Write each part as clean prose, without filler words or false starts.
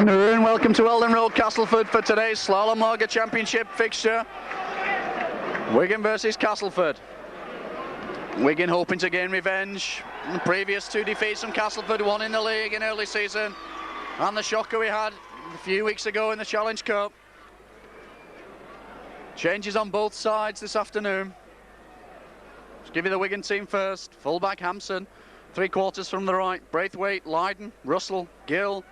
afternoon. Welcome to Eldon Road, Castleford for today's Slalom Lager Championship fixture. Wigan versus Castleford. Wigan hoping to gain revenge. The previous two defeats from Castleford, one in the league in early season, and the shocker we had a few weeks ago in the Challenge Cup. Changes on both sides this afternoon. Let's give you the Wigan team first. Fullback Hampson, 3/4 from the right. Braithwaite, Lydon, Russell, Gill,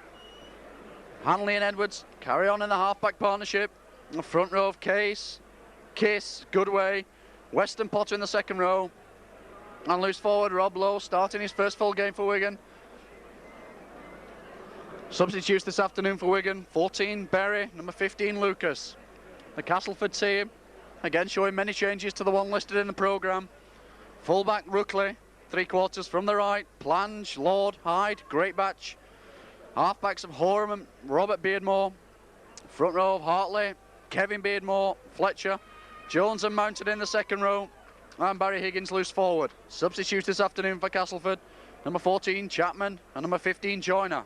Hanley and Edwards carry on in the halfback partnership. The front row of Kiss, Goodway, Weston Potter in the second row. And loose forward Rob Lowe starting his first full game for Wigan. Substitutes this afternoon for Wigan: 14 Berry, number 15 Lucas. The Castleford team again showing many changes to the one listed in the programme. Fullback Rookley, 3/4 from the right. Plange, Lord, Hyde, Greatbatch. Halfbacks of Horam and Robert Beardmore. Front row of Hartley, Kevin Beardmore, Fletcher, Jones and Mountain in the second row, and Barry Higgins loose forward. Substitutes this afternoon for Castleford: number 14 Chapman and number 15 Joyner.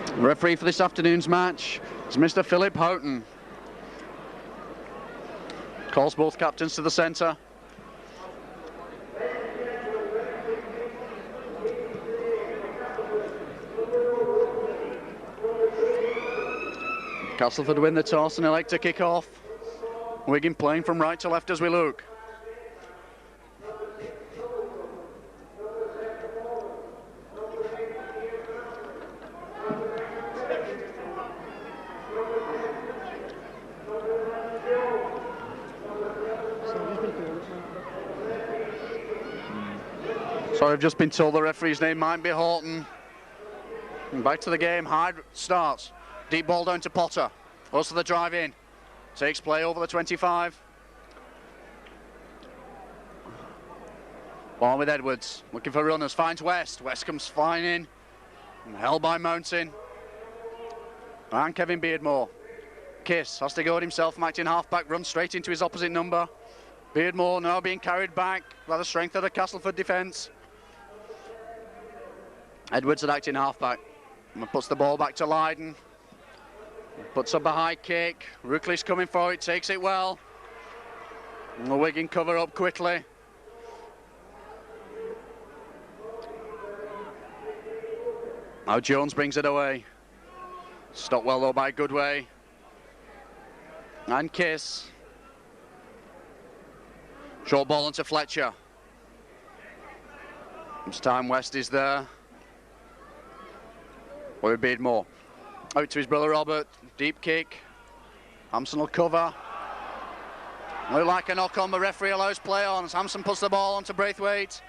The referee for this afternoon's match is Mr. Philip Houghton. Calls both captains to the centre. Castleford win the toss and elect to kick off. Wigan playing from right to left as we look. Sorry, I've just been told the referee's name might be Horton. And back to the game. Hyde starts. Deep ball down to Potter. Goes to the drive in. Takes play over the 25. Ball with Edwards. Looking for runners. Finds West. West comes flying in. And held by Mountain. And Kevin Beardmore. Kiss has to go it himself. Acting halfback. Runs straight into his opposite number. Beardmore now being carried back by the strength of the Castleford defence. Edwards at acting halfback. And puts the ball back to Lydon. Puts up a high kick. Rookley's coming for it, takes it well. And the Wigan cover up quickly. Now Jones brings it away. Stopped well though by Goodway. And Kiss. Short ball onto Fletcher. This time West is there. Or Beardmore. Out to his brother Robert. Deep kick. Hampson will cover. Look like a knock on. The referee allows play on as Hampson puts the ball onto Braithwaite.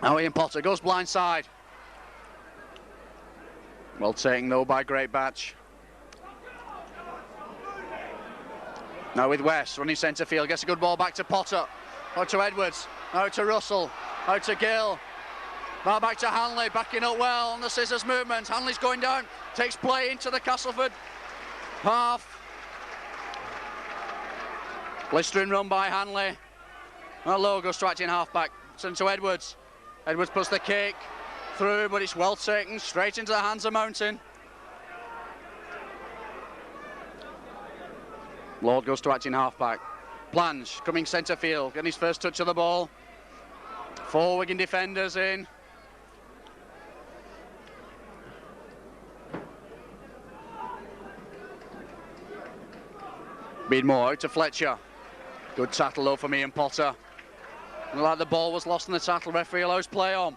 Now Ian Potter goes blindside. Well taken though by Greatbatch. Now with West running centre field, gets a good ball back to Potter. Out to Edwards. Out to Russell. Out to Gill. Now back to Hanley, backing up well on the scissors movement. Hanley's going down, takes play into the Castleford half. Blistering run by Hanley. Well, Lowe goes straight in halfback. Sent to Edwards. Edwards puts the kick through, but it's well taken, straight into the hands of Mountain. Lord goes to acting halfback. Plange coming centre field, getting his first touch of the ball. 4 Wigan defenders in. Beardmore out to Fletcher. Good tackle though from Ian Potter. And like the ball was lost in the tackle, referee allows play on.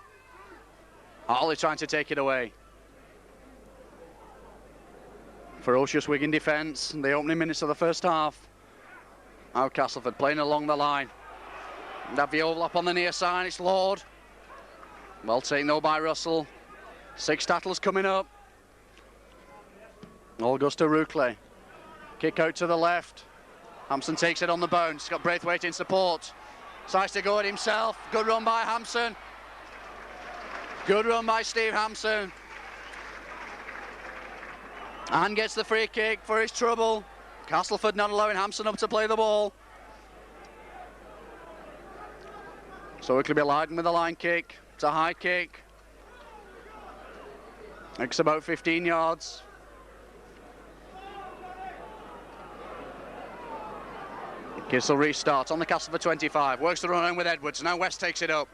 Hartley trying to take it away. Ferocious Wigan defence in the opening minutes of the first half. Now Castleford playing along the line. And have the overlap on the near side, it's Lord. Well taken though by Russell. 6 tackles coming up. All goes to Ruckley. Kick out to the left. Hampson takes it on the bounce. He's got Braithwaite in support. Decides to go at himself. Good run by Hampson. Good run by Steve Hampson. And gets the free kick for his trouble. Castleford not allowing Hampson up to play the ball. So it could be Lydon with a line kick. It's a high kick. It's about 15 yards. Kissel restarts on the Castleford 25. Works the run around with Edwards. Now West takes it up.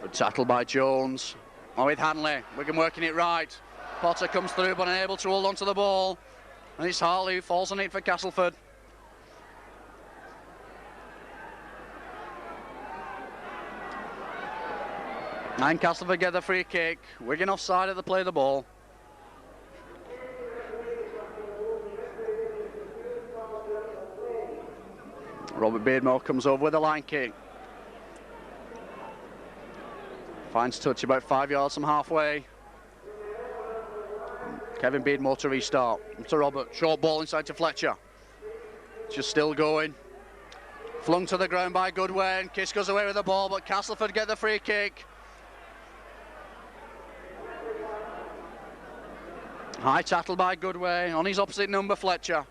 Good tackle by Jones. Oh, with Hanley. Wigan working it right. Potter comes through but unable to hold on to the ball. And it's Hartley who falls on it for Castleford. And Castleford get the free kick. Wigan offside at the play of the ball. Robert Beardmore comes over with a line kick. Finds touch about 5 yards from halfway. Kevin Beardmore to restart. To Robert. Short ball inside to Fletcher. Just still going. Flung to the ground by Goodway, and Kiss goes away with the ball, but Castleford get the free kick. High tackle by Goodway on his opposite number, Fletcher.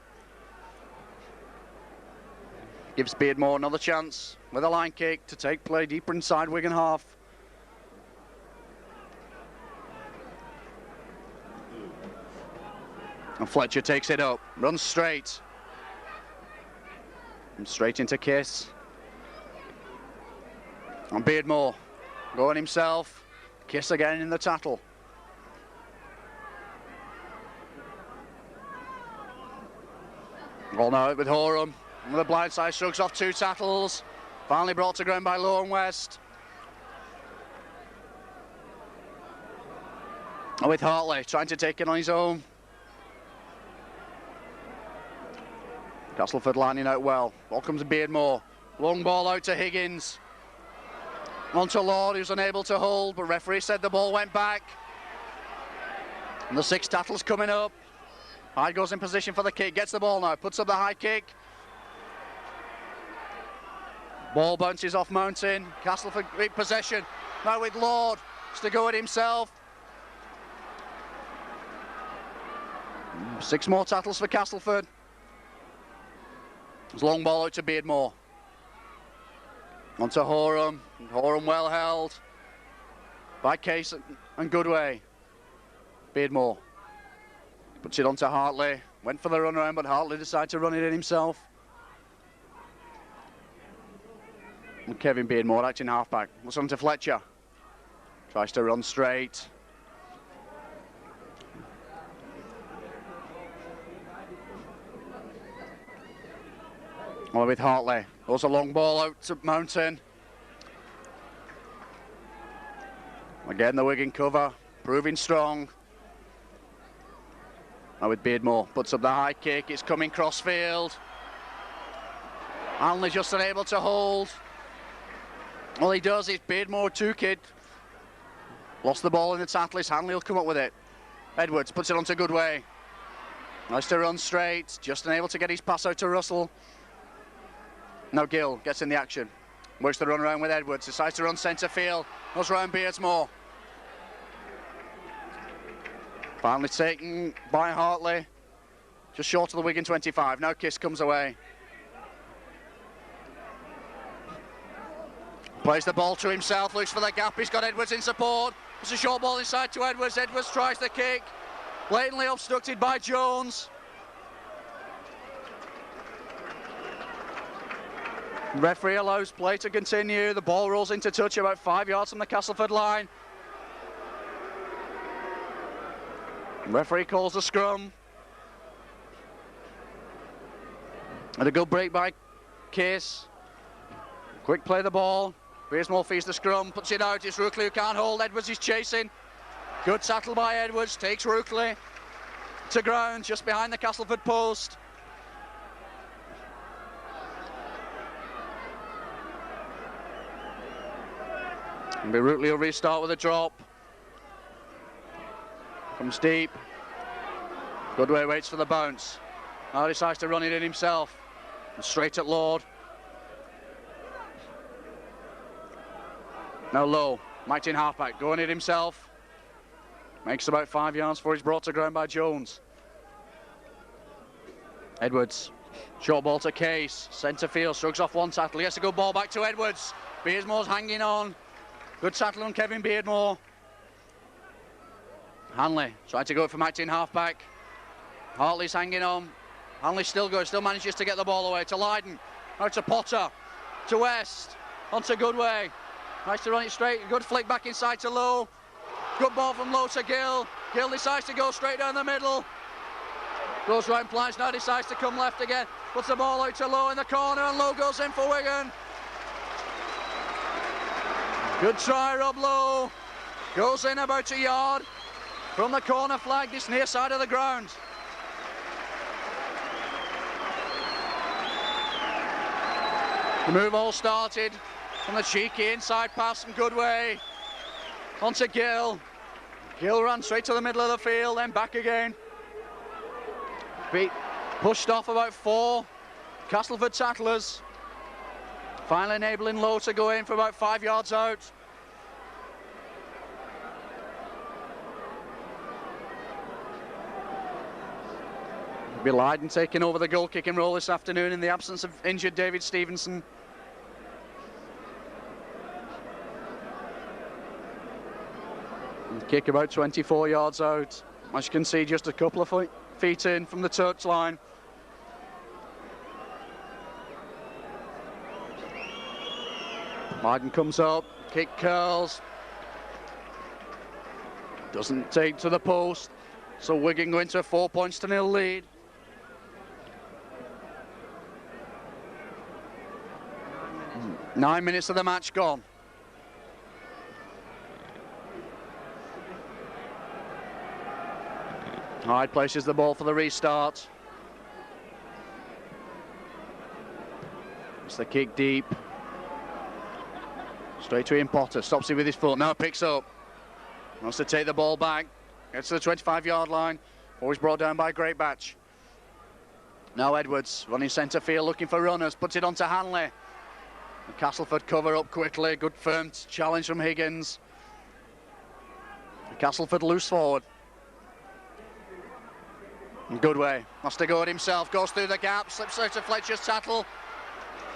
Gives Beardmore another chance with a line kick to take play deeper inside Wigan half. And Fletcher takes it up, runs straight. And straight into Kiss. And Beardmore going himself. Kiss again in the tackle. Ball now with Horam. With a blindside, shrugs off 2 tackles. Finally brought to ground by Lowen West. And with Hartley trying to take it on his own. Castleford lining out well. Ball comes to Beardmore. Long ball out to Higgins. On to Lord, who's unable to hold, but referee said the ball went back. And the 6 tackles coming up. Hyde goes in position for the kick, gets the ball now, puts up the high kick. Ball bounces off Mountain. Castleford in possession. Now with Lord. Has to go at himself. 6 more tackles for Castleford. There's long ball out to Beardmore. On to Horam. Horam well held by Case and Goodway. Beardmore puts it on to Hartley. Went for the run around, but Hartley decided to run it in himself. And Kevin Beardmore acting halfback. Looks on to Fletcher. Tries to run straight. Well, with Hartley. There's a long ball out to Mountain. Again, the Wigan cover, proving strong. Now with Beardmore, puts up the high kick. It's coming crossfield. Hanley just unable to hold. All he does is Beardmore 2 kid. Lost the ball in the tackle. Hanley will come up with it. Edwards puts it onto Goodway. Nice to run straight. Just unable to get his pass out to Russell. Now Gill gets in the action. Works the run around with Edwards. Decides to run centre field. Goes round Beardsmore. Finally taken by Hartley. Just short of the Wigan 25. Now Kiss comes away. Plays the ball to himself. Looks for the gap. He's got Edwards in support. It's a short ball inside to Edwards. Edwards tries the kick. Blatantly obstructed by Jones. Referee allows play to continue. The ball rolls into touch about 5 yards from the Castleford line. Referee calls a scrum. And a good break by Case. Quick play the ball. Bearsmore feeds the scrum, puts it out. It's Ruckley who can't hold. Edwards is chasing. Good tackle by Edwards. Takes Ruckley to ground just behind the Castleford post. And Rutley will restart with a drop. Comes deep. Goodway waits for the bounce. Now decides to run it in himself. And straight at Lord. Now Low, mighty in halfback, going it himself. Makes about 5 yards before he's brought to ground by Jones. Edwards, short ball to Case, centre field, shrugs off one tackle, he gets a good ball back to Edwards. Beardmore's hanging on. Good tackle on Kevin Beardmore. Hanley tried to go for mighty in halfback. Hartley's hanging on. Hanley still goes, still manages to get the ball away to Lydon. Out to Potter, to West, onto Goodway. Nice to run it straight, good flick back inside to Lowe. Good ball from Lowe to Gill. Gill decides to go straight down the middle. Goes right and plunge, now decides to come left again. Puts the ball out to Lowe in the corner and Lowe goes in for Wigan. Good try, Rob Lowe. Goes in about a yard from the corner flag, this near side of the ground. The move all started from the cheeky inside pass from Goodway onto Gill. Gill ran straight to the middle of the field, then back again. Beat pushed off about 4 Castleford tacklers, finally enabling Lowe to go in for about 5 yards out. It'll be Lydon taking over the goal kicking role this afternoon in the absence of injured David Stevenson. Kick about 24 yards out. As you can see, just a couple of feet in from the touchline. Lydon comes up, kick curls. Doesn't take to the post. So Wigan go into a 4-0 lead. Nine minutes of the match gone. Hyde places the ball for the restart. It's the kick deep. Straight to Ian Potter, stops it with his foot, now picks up. Wants to take the ball back, gets to the 25-yard line. Always brought down by Great Batch. Now Edwards, running centre field, looking for runners, puts it onto Hanley. The Castleford cover up quickly, good firm challenge from Higgins. Castleford loose forward. Goodway has to go at himself, goes through the gap, slips out to Fletcher's tackle.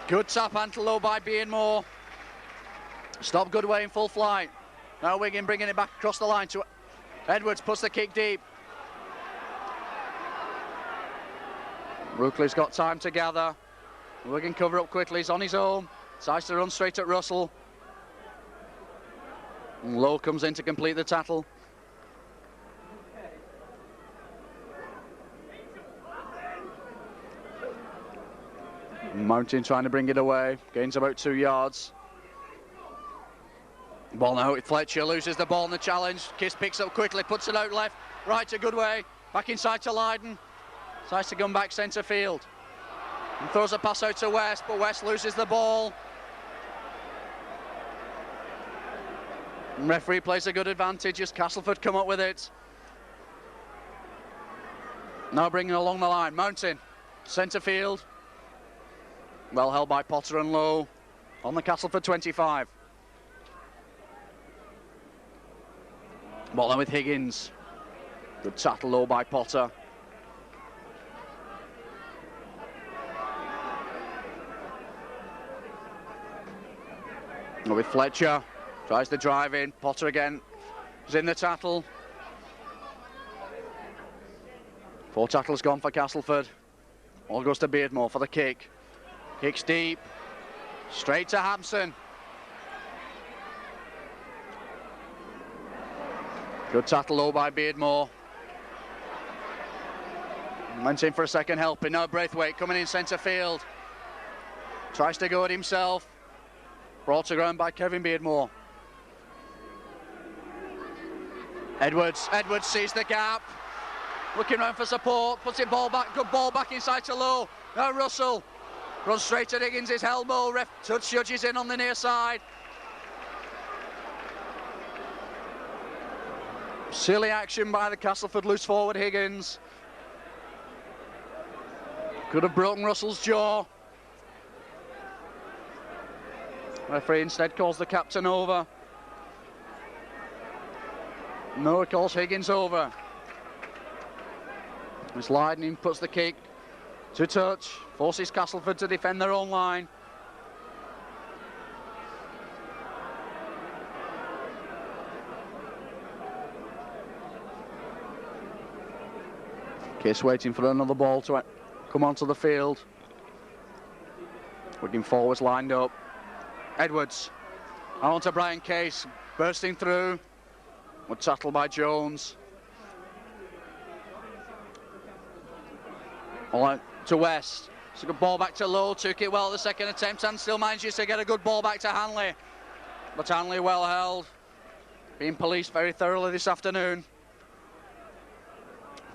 Good tap handle low by Beardmore. Stop Goodway in full flight. Now Wigan bringing it back across the line to Edwards, puts the kick deep. Rookley's got time to gather. Wigan cover up quickly, he's on his own. Decides to run straight at Russell. And Lowe comes in to complete the tackle. Mountain trying to bring it away, gains about 2 yards. Ball now with Fletcher, loses the ball in the challenge. Kiss picks up quickly, puts it out left, right to Goodway, back inside to Lydon. Decides to come back centre field. And throws a pass out to West, but West loses the ball. And referee plays a good advantage as Castleford come up with it. Now bringing along the line, Mountain, centre field. Well held by Potter and Lowe on the Castleford 25. Ball then with Higgins. Good tackle low by Potter. With Fletcher, tries to drive in. Potter again is in the tackle. 4 tackles gone for Castleford. All goes to Beardmore for the kick. Kicks deep, straight to Hampson. Good tackle low by Beardmore. Went in for a second helping, now Braithwaite coming in centre field. Tries to go at himself. Brought to ground by Kevin Beardmore. Edwards sees the gap. Looking around for support, puts it ball back, good ball back inside to Lowe. Now Russell. Runs straight at Higgins' elbow, ref touch judges in on the near side. Silly action by the Castleford loose forward Higgins. Could have broken Russell's jaw. Referee instead calls the captain over. No, he calls Higgins over. As Lightning puts the kick to touch, forces Castleford to defend their own line. Case waiting for another ball to come onto the field. Wigan forwards lined up. Edwards, on to Brian Case, bursting through. Good tackle by Jones. All right, to West. It's a good ball back to Lowe, took it well at the second attempt and still manages to get a good ball back to Hanley. But Hanley well held, being policed very thoroughly this afternoon.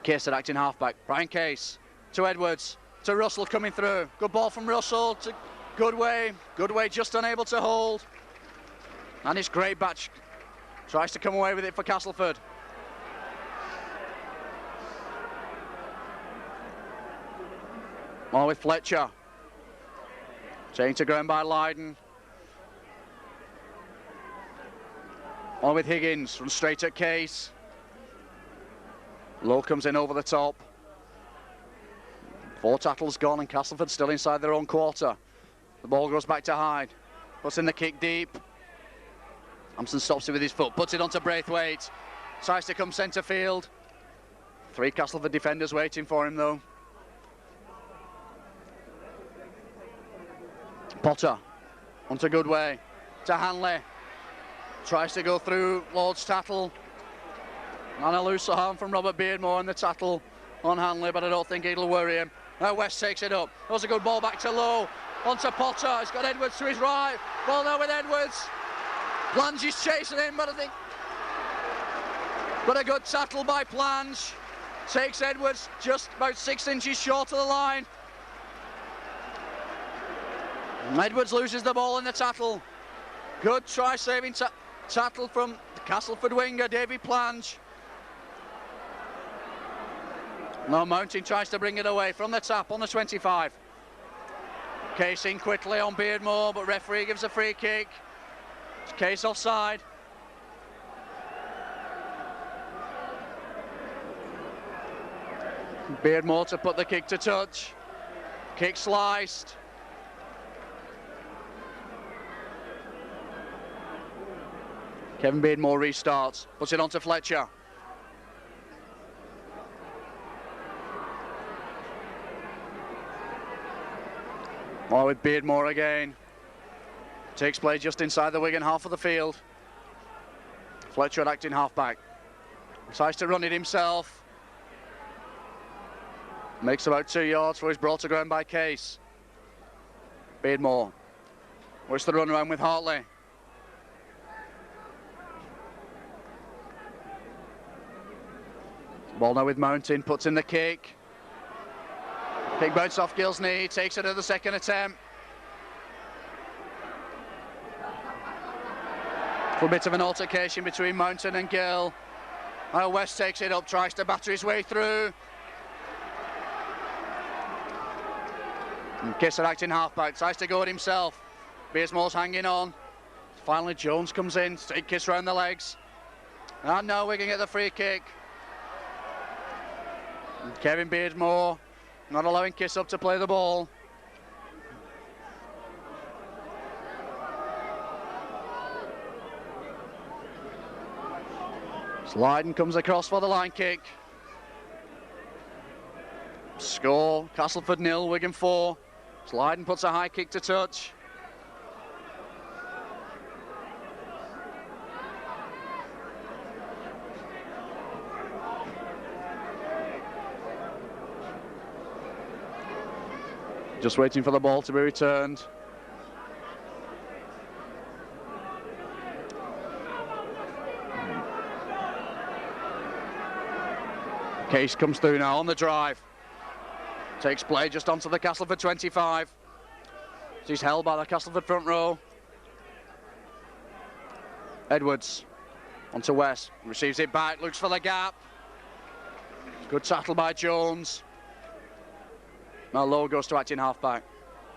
Case at acting halfback. Brian Case to Edwards, to Russell coming through. Good ball from Russell to Goodway. Goodway just unable to hold. And it's Great Batch. Tries to come away with it for Castleford. More with Fletcher. Taken to ground by Lydon. More with Higgins from straight at Case. Lowe comes in over the top. 4 tackles gone and Castleford still inside their own quarter. The ball goes back to Hyde. Puts in the kick deep. Hampson stops it with his foot. Puts it onto Braithwaite. Tries to come centre field. 3 Castleford defenders waiting for him though. Potter onto Goodway. To Hanley. Tries to go through Lord's tackle. And a loose arm from Robert Beardmore in the tackle on Hanley, but I don't think it'll worry him. Now West takes it up. That was a good ball back to Lowe. Onto Potter. He's got Edwards to his right. Ball now with Edwards. Plange is chasing him, but I think. But a good tackle by Plange. Takes Edwards just about 6 inches short of the line. And Edwards loses the ball in the tackle. Good try saving tackle from the Castleford winger, Davy Plange. Now Mountain tries to bring it away from the tap on the 25. Case in quickly on Beardmore, but referee gives a free kick. Case offside. Beardmore to put the kick to touch. Kick sliced. Kevin Beardmore restarts, puts it onto Fletcher. More with Beardmore again. Takes play just inside the Wigan half of the field. Fletcher at acting halfback. Decides to run it himself. Makes about 2 yards for his brought to ground by Case. Beardmore. Works the run around with Hartley. Ball now with Mountain, puts in the kick. Kick bounces off Gill's knee, takes it at the second attempt. For a bit of an altercation between Mountain and Gill. Now West takes it up, tries to batter his way through. And Kiss at acting halfback, tries to go at himself. Beardmore's hanging on. Finally Jones comes in, take Kiss round the legs. And now Wigan get the free kick. And Kevin Beardmore not allowing Kiss up to play the ball. Lydon comes across for the line kick. Score, Castleford 0, Wigan 4. Lydon puts a high kick to touch. Just waiting for the ball to be returned. Case comes through now on the drive. Takes play just onto the Castleford 25. He's held by the Castleford front row. Edwards Onto West, receives it back, looks for the gap. Good tackle by Jones. Now Lowe goes to acting half-back.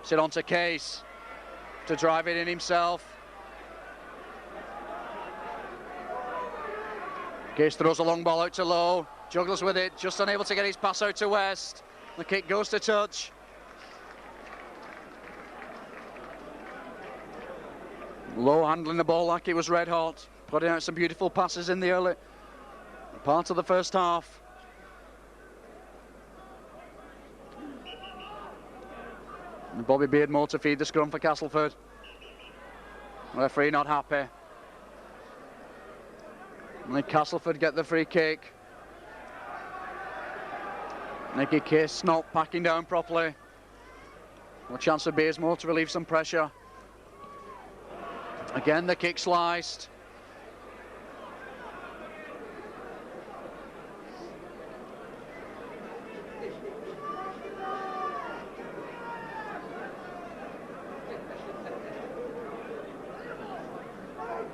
Sit on to Case to drive it in himself. Case throws a long ball out to Lowe, juggles with it, just unable to get his pass out to West. The kick goes to touch. Lowe handling the ball like it was red hot, putting out some beautiful passes in the early part of the first half. And Bobby Beardmore to feed the scrum for Castleford. Referee not happy. And then Castleford get the free kick. Nicky Case not backing down properly. No chance for Beardmore to relieve some pressure. Again, the kick sliced.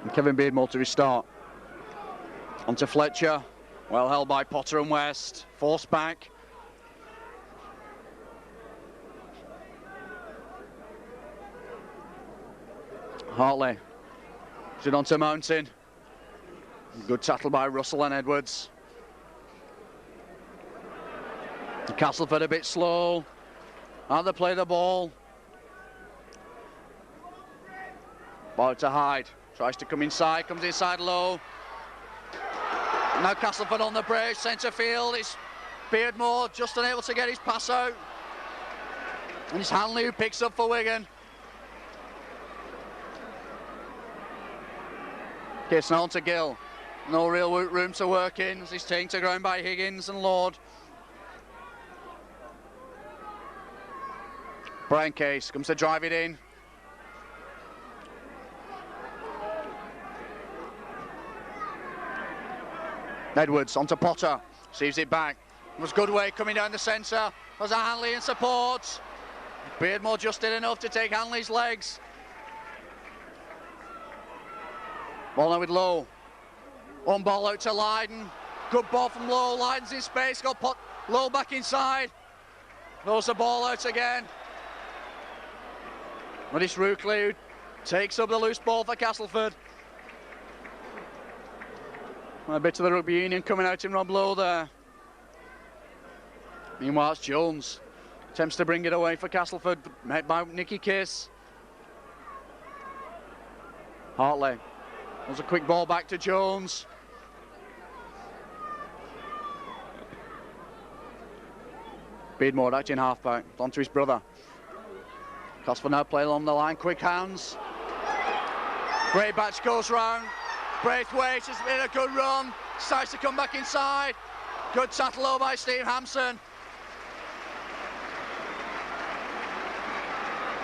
And Kevin Beardmore to restart. Onto Fletcher. Well held by Potter and West. Forced back. Hartley. Sit on to Mountain. Good tackle by Russell and Edwards. Castleford a bit slow. How they play the ball. Ball to Hyde. Tries to come inside, comes inside low. Now Castleford on the break, centre field. It's Beardmore just unable to get his pass out. And it's Hanley who picks up for Wigan. Case now on to Gill. No real room to work in as he's taken to ground by Higgins and Lord. Brian Case comes to drive it in. Edwards onto Potter, receives it back. It was Goodway coming down the centre. There's a Hanley in support. Beardmore just did enough to take Hanley's legs. Ball now with Lowe. One ball out to Lydon. Good ball from Lowe. Lydon's in space. Got put Lowe back inside. Throws the ball out again. But it's Ruckley who takes up the loose ball for Castleford. A bit of the rugby union coming out in Rob Lowe there. Meanwhile, it's Jones. Attempts to bring it away for Castleford, met by Nicky Case. Hartley. There's a quick ball back to Jones. Beardmore acting half-back, on to his brother. Castleford now play along the line, quick hands. Great batch goes round. Braithwaite has been a good run. Starts to come back inside. Good tackle over by Steve Hampson.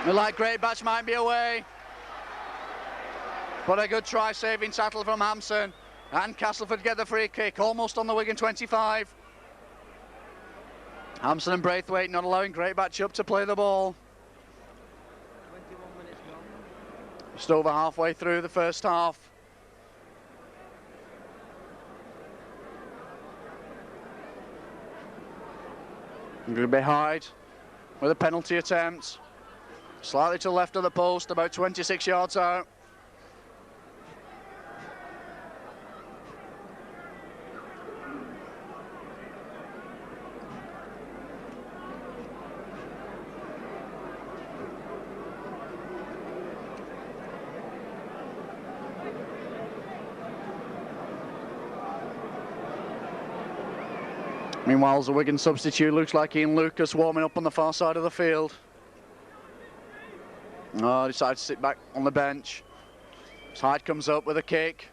We like Great Batch might be away. But a good try saving tackle from Hampson. And Castleford get the free kick, almost on the Wigan 25. Hampson and Braithwaite not allowing Great Batch up to play the ball. 21 minutes gone. Just over halfway through the first half. Going to be Hyde with a penalty attempt. Slightly to the left of the post, about 26 yards out. Meanwhile, the Wigan substitute looks like Ian Lucas warming up on the far side of the field. Oh, decides to sit back on the bench. Hyde comes up with a kick.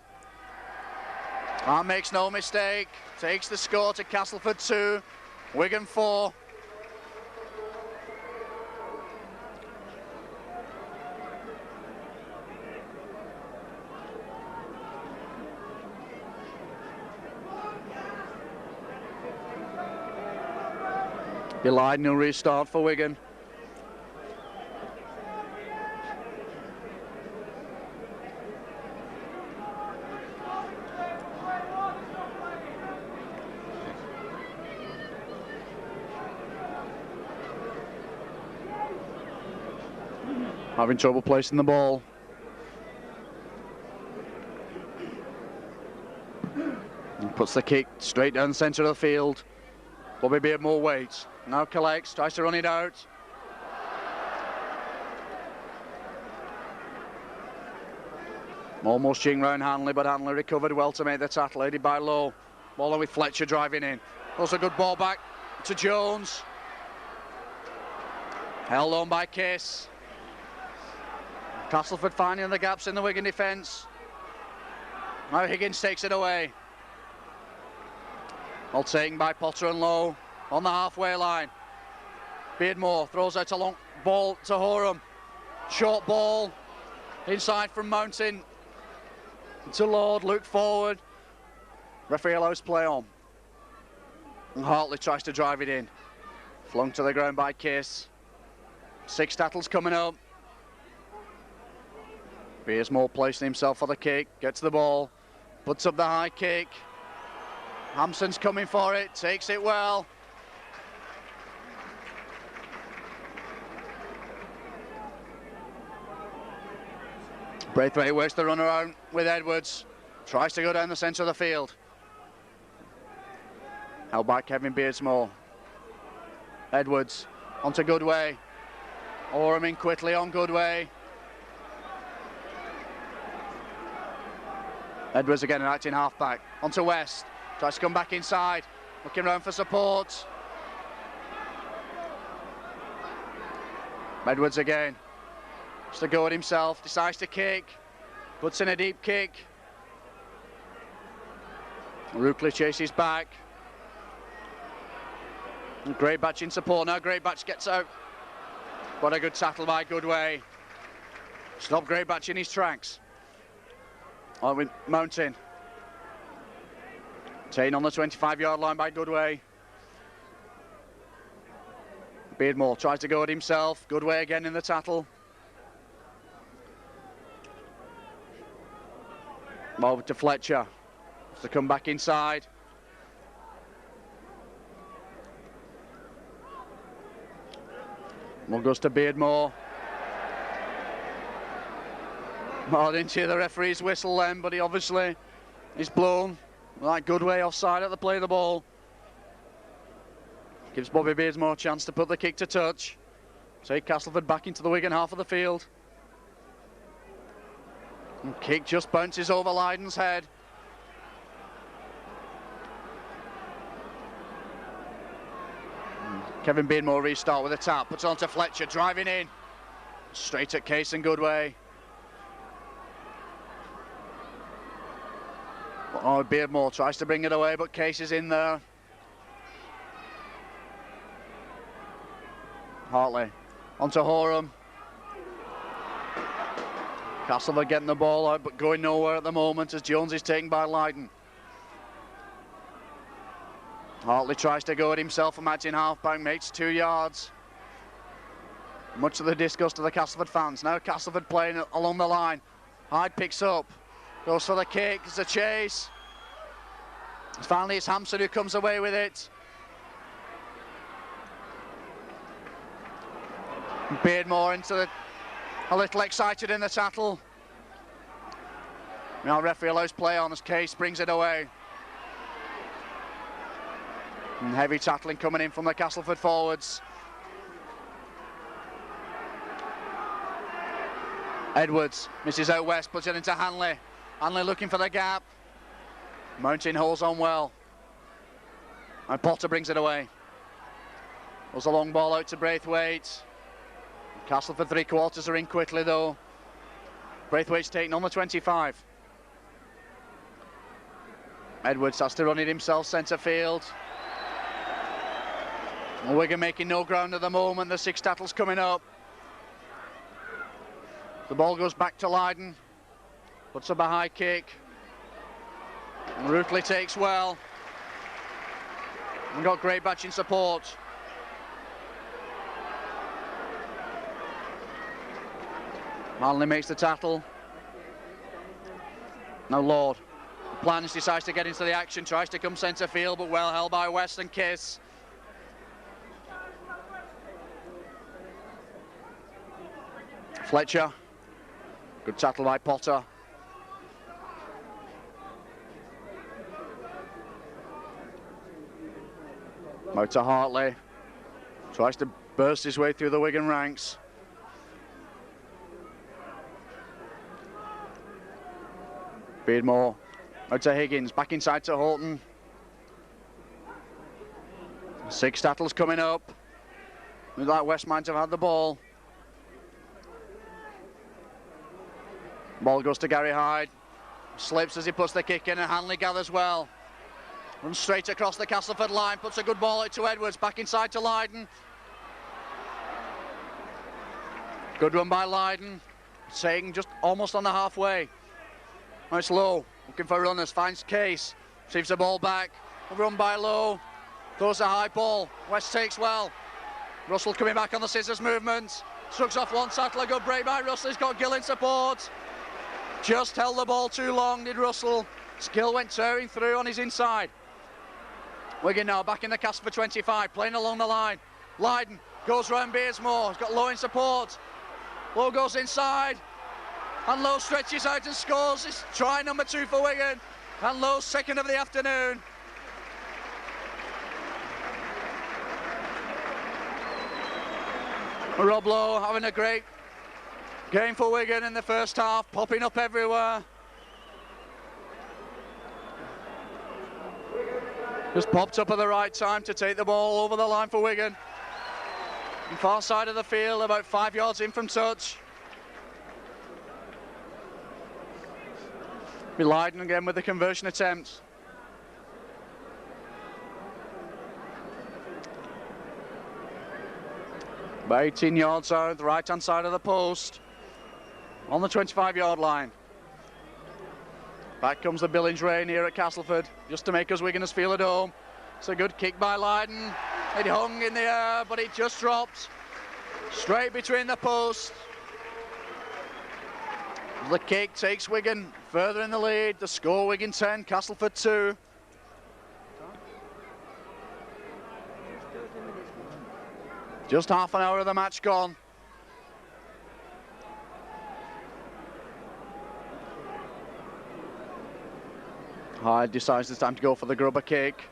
And makes no mistake. Takes the score to Castleford 2, Wigan 4. Belied no restart for Wigan. having trouble placing the ball. And puts the kick straight down the centre of the field. Bobby Beardmore waits. Now collects, tries to run it out. Almost ching round Hanley, but Hanley recovered well to make the tackle, aided by Lowe. Ball with Fletcher driving in. Also a good ball back to Jones. Held on by Case. Castleford finding the gaps in the Wigan defence. Now Higgins takes it away. All taken by Potter and Lowe on the halfway line. Beardmore throws out a long ball to Horam. Short ball inside from Mountain to Lord. Look forward. Referee allows play on. And Hartley tries to drive it in. Flung to the ground by Case. 6 tackles coming up. Beardmore placing himself for the kick. Gets the ball. Puts up the high kick. Hampson's coming for it. Takes it well. Braithwaite works the run around with Edwards. Tries to go down the centre of the field. Held by Kevin Beardsmore. Edwards onto Goodway. Oram in quickly on Goodway. Edwards again, an acting halfback. Onto West. Tries to come back inside. Looking around for support. Edwards again. Just to go at himself. Decides to kick. Puts in a deep kick. Rookley chases back. Great Batch in support now. Great Batch gets out. What a good tackle by Goodway. Stop Great Batch in his tracks. On with Mountain. Taken on the 25-yard line by Goodway. Beardmore tries to go at himself. Goodway again in the tackle. Over to Fletcher. To come back inside. One goes to Beardmore. I didn't hear the referee's whistle then, but he obviously is blown. Like Goodway offside at the play of the ball. Gives Bobby Beardmore a chance to put the kick to touch. Take Castleford back into the Wigan half of the field. And kick just bounces over Lydon's head. Kevin Beardmore restart with a tap, puts on to Fletcher, driving in. Straight at Case and Goodway. Oh, Beardmore tries to bring it away, but Case is in there. Hartley onto Horam. Castleford getting the ball out, but going nowhere at the moment as Jones is taken by Lydon. Hartley tries to go at himself from matching halfback, makes 2 yards. Much to the disgust of the Castleford fans. Now Castleford playing along the line. Hyde picks up, goes for the kick, it's a chase. Finally it's Hampson who comes away with it. Beardmore a little excited in the tackle. Now referee allows play on as Case brings it away. And heavy tackling coming in from the Castleford forwards. Edwards misses out West, puts it into Hanley. Hanley looking for the gap. Mountain holds on well. And Potter brings it away. There's a long ball out to Braithwaite. Castleford 3/4 are in quickly though. Braithwaite's taken on the 25. Edwards has to run it himself centre field. Wigan making no ground at the moment. The 6 tackles coming up. The ball goes back to Lydon. Puts up a high kick. And Rookley takes well. And got Great Batch in support. Manley makes the tackle. Now Lord. Plans, decides to get into the action, tries to come centre field, but well held by West and Kiss. Fletcher. Good tackle by Potter. Out to Hartley. Tries to burst his way through the Wigan ranks. Beardmore. Out to Higgins. Back inside to Houghton. 6 tackles coming up. Looks like West might have had the ball. Ball goes to Gary Hyde. Slips as he puts the kick in, and Hanley gathers well. Runs straight across the Castleford line, puts a good ball out to Edwards, back inside to Lydon. Good run by Lydon. Sagan just almost on the halfway. Nice Low, looking for runners, finds Case. Receives the ball back. Run by Low. Throws a high ball. West takes well. Russell coming back on the scissors movement. Strugs off one tackle, a good break by Russell. He's got Gill in support. Just held the ball too long, did Russell. Gill went tearing through on his inside. Wigan now back in the Castleford 25, playing along the line. Lydon goes round Beardsmore. He's got Low in support. Low goes inside. And Low stretches out and scores. It's try number 2 for Wigan. And Low's second of the afternoon. Rob Lowe having a great game for Wigan in the first half, popping up everywhere. Just popped up at the right time to take the ball over the line for Wigan. On far side of the field, about 5 yards in from touch. Be Lydon again with the conversion attempt. About 18 yards out, the right-hand side of the post. On the 25-yard line. Back comes the Billings rain here at Castleford, just to make us Wiganers feel at home. It's a good kick by Lydon. It hung in the air, but it just dropped straight between the posts. The kick takes Wigan further in the lead. The score, Wigan 10, Castleford 2. Just half an hour of the match gone. Hyde decides it's time to go for the grubber kick.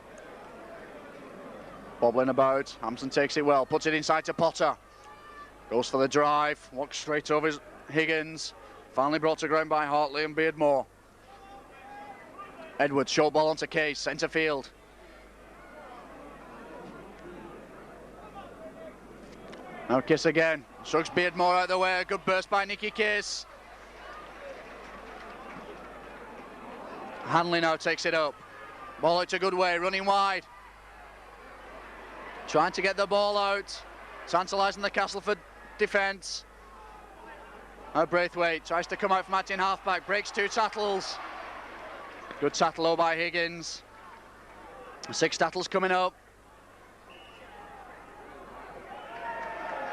Bobbling about, Hampson takes it well, puts it inside to Potter. Goes for the drive, walks straight over Higgins. Finally brought to ground by Hartley and Beardmore. Edwards, short ball onto Case, centre field. Now Kiss again, shrugs Beardmore out of the way, a good burst by Nicky Kiss. Hanley now takes it up. Ball out to Goodway, running wide. Trying to get the ball out. Tantalising the Castleford defence. Now Braithwaite tries to come out from acting halfback, breaks 2 tackles. Good tackle by Higgins. 6 tackles coming up.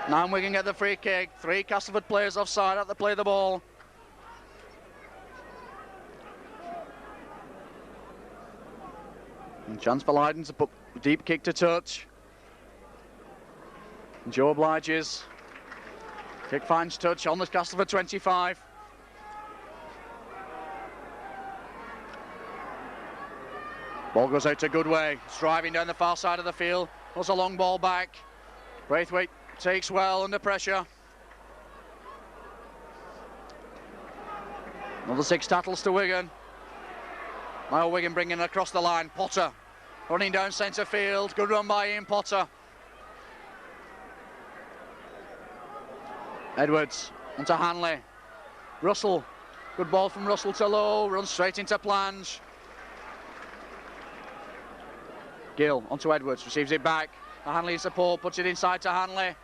Now Wigan get the free kick. 3 Castleford players offside at the play the ball. And chance for Lydon to put a deep kick to touch. And Joe obliges. Kick finds touch on the Castleford 25. Ball goes out to Goodway. Striving down the far side of the field. Puts a long ball back. Braithwaite takes well under pressure. Another 6 tackles to Wigan. Now Wigan bringing it across the line. Potter running down centre field. Good run by Ian Potter. Edwards onto Hanley. Russell. Good ball from Russell to Low. Runs straight into Plange. Gill onto Edwards. Receives it back. Hanley in support. Puts it inside to Hanley.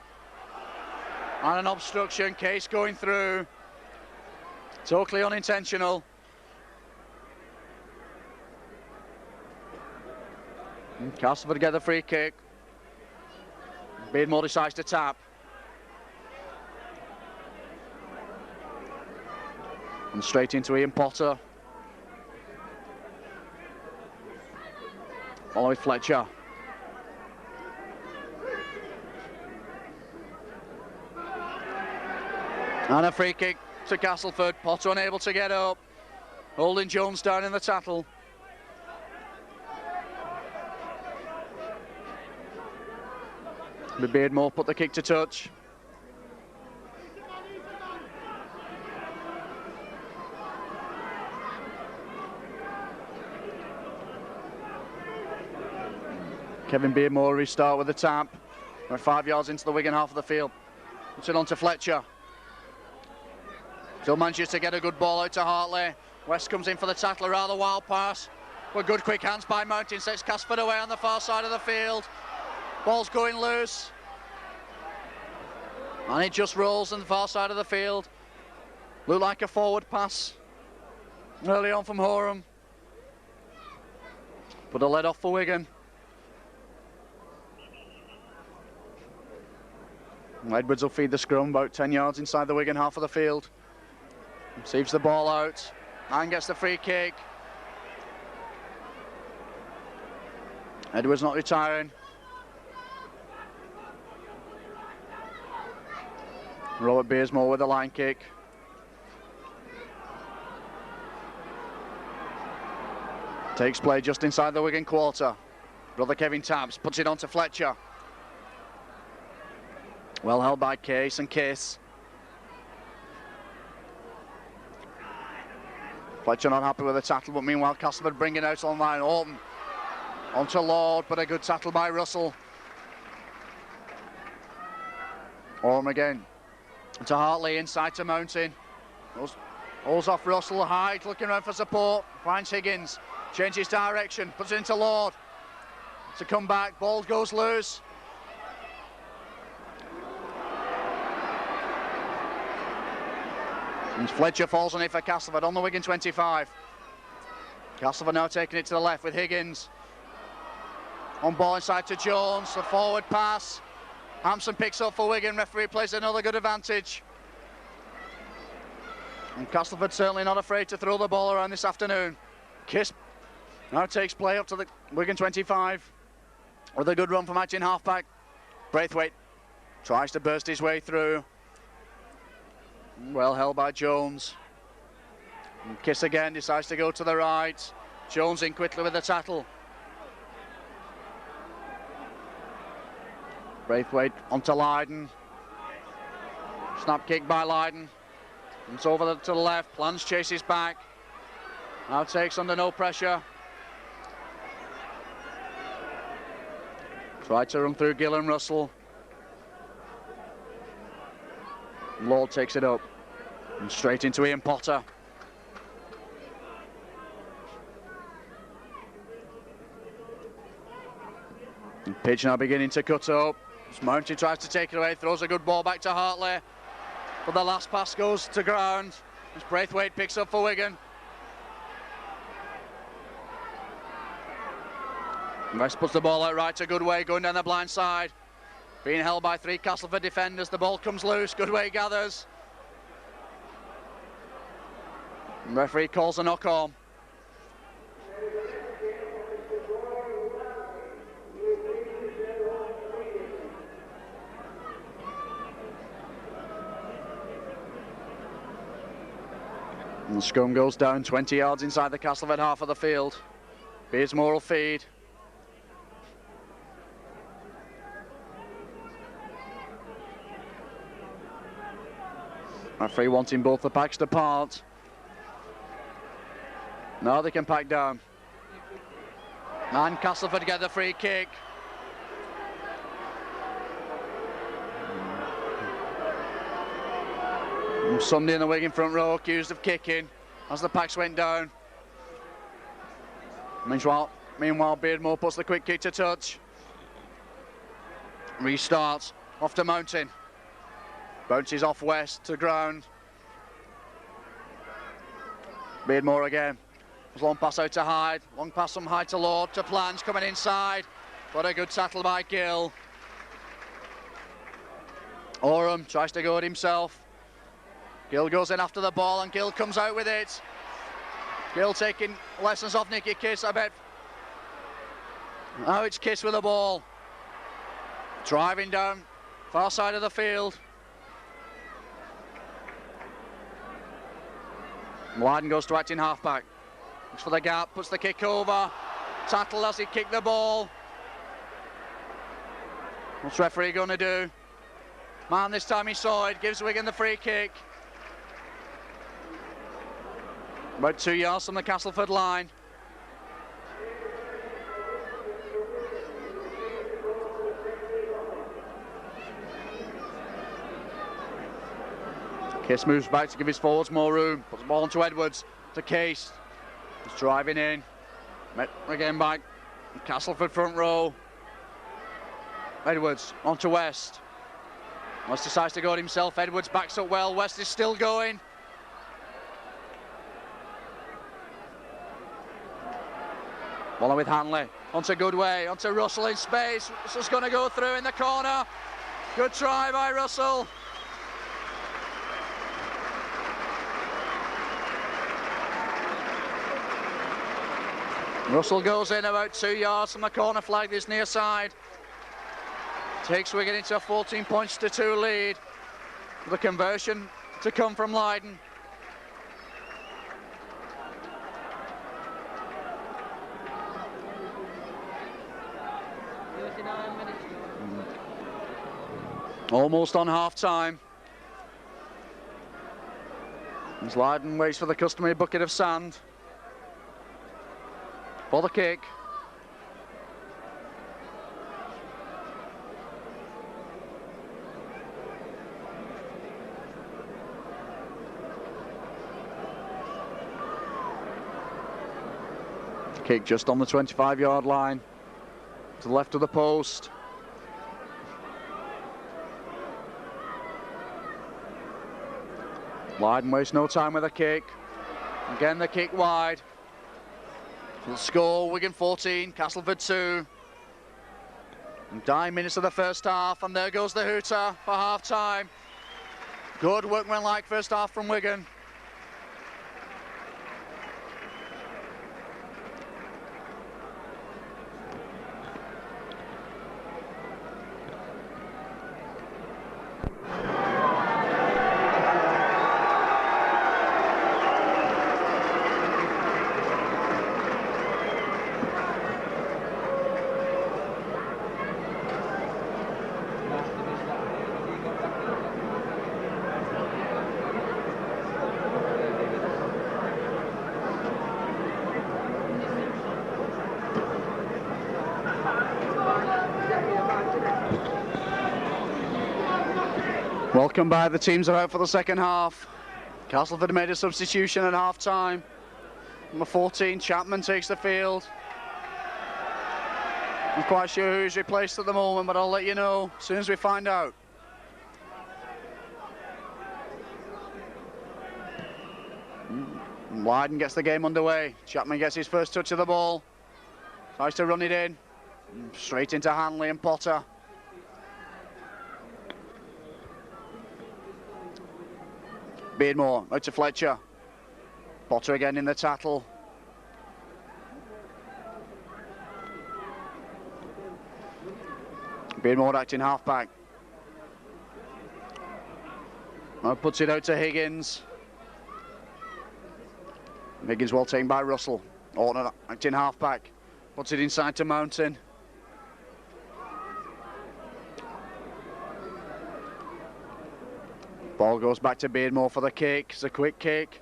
And an obstruction. Case going through. Totally unintentional. Castleford get the free kick. Beardmore decides to tap. And straight into Ian Potter. Ollie Fletcher. And a free kick to Castleford. Potter unable to get up. Holding Jones down in the tackle. Beardmore put the kick to touch. Kevin Beardmore restart with the tap. We're 5 yards into the Wigan half of the field. Puts it on to Fletcher. Still manages to get a good ball out to Hartley. West comes in for the tackle, a rather wild pass. But good quick hands by Mountain, sets Castleford away on the far side of the field. Ball's going loose. And it just rolls on the far side of the field. Looked like a forward pass early on from Horam. But a let off for Wigan. Edwards will feed the scrum about 10 yards inside the Wigan half of the field. Receives the ball out and gets the free kick. Edwards not retiring. Robert Beersmore with the line kick. Takes play just inside the Wigan quarter. Brother Kevin Tabbs puts it on to Fletcher. Well held by Case and Kiss. Fletcher not happy with the tackle, but meanwhile Castleford bringing out on line. Orton onto Lord, but a good tackle by Russell. Orm again to Hartley, inside to Mountain. Holds off Russell. Hyde looking around for support. Finds Higgins, changes direction, puts it into Lord. To come back, ball goes loose. And Fletcher falls on it for Castleford on the Wigan 25. Castleford now taking it to the left with Higgins. On ball inside to Jones, the forward pass. Hampson picks up for Wigan, referee plays another good advantage. And Castleford certainly not afraid to throw the ball around this afternoon. Kiss now takes play up to the Wigan 25 with a good run from acting halfback. Braithwaite tries to burst his way through. Well held by Jones. And Kiss again decides to go to the right. Jones in quickly with the tackle. Braithwaite onto Lydon. Snap kick by Lydon. Comes over to the left. Plans chases back. Now takes under no pressure. Tried to run through Gill and Russell. Lord takes it up. And straight into Ian Potter. And pitch now beginning to cut up. Mountain tries to take it away, throws a good ball back to Hartley. But the last pass goes to ground. As Braithwaite picks up for Wigan. West puts the ball out right to Goodway, going down the blind side. Being held by three Castleford defenders. The ball comes loose. Goodway gathers. And referee calls a knock on. And the scrum goes down 20 yards inside the Castleford half of the field. Beardsmore will feed. Referee wanting both the packs to part. Now they can pack down. And Castleford get the free kick. And somebody in the Wigan front row accused of kicking as the packs went down. Meanwhile, Beardmore puts the quick kick to touch. Restarts off to Mountain. Bounces off West to ground. Beardmore again. Long pass out to Hyde. Long pass from Hyde to Lord to Plange coming inside. What a good tackle by Gill. Oram tries to go at himself. Gill goes in after the ball and Gill comes out with it. Gill taking lessons off Nicky Kiss, I bet. Now it's Kiss with the ball. Driving down far side of the field. Lydon goes to acting halfback. Looks for the gap, puts the kick over. Tattle as he kicked the ball. What's the referee going to do? Man, this time he saw it, gives Wigan the free kick. About 2 yards from the Castleford line. Case moves back to give his forwards more room. Puts the ball onto Edwards, to Case. He's driving in. Again back. Castleford front row. Edwards onto West. West decides to go it himself. Edwards backs up well. West is still going. Ball with Hanley. Onto Goodway. Onto Russell in space. Russell's going to go through in the corner. Good try by Russell. Russell goes in about 2 yards from the corner flag this near side. Takes Wigan into a 14 points to 2 lead. The conversion to come from Lydon. Almost on half time. As Lydon waits for the customary bucket of sand. For the kick. Kick just on the 25-yard line. To the left of the post. Lydon wastes no time with a kick. Again the kick wide. The score, Wigan 14, Castleford 2. 9 minutes of the first half, and there goes the hooter for half time. Good workmanlike first half from Wigan. Welcome by the teams are out for the second half. Castleford made a substitution at half time. Number 14, Chapman takes the field. I'm quite sure who he's replaced at the moment, but I'll let you know as soon as we find out. Lydon gets the game underway. Chapman gets his first touch of the ball. Tries to run it in. Straight into Hanley and Potter. Beardmore out to Fletcher. Potter again in the tattle. Beardmore acting halfback. Now puts it out to Higgins. Higgins well taken by Russell. Orton acting halfback. Puts it inside to Mountain. Ball goes back to Beardmore for the kick. It's a quick kick.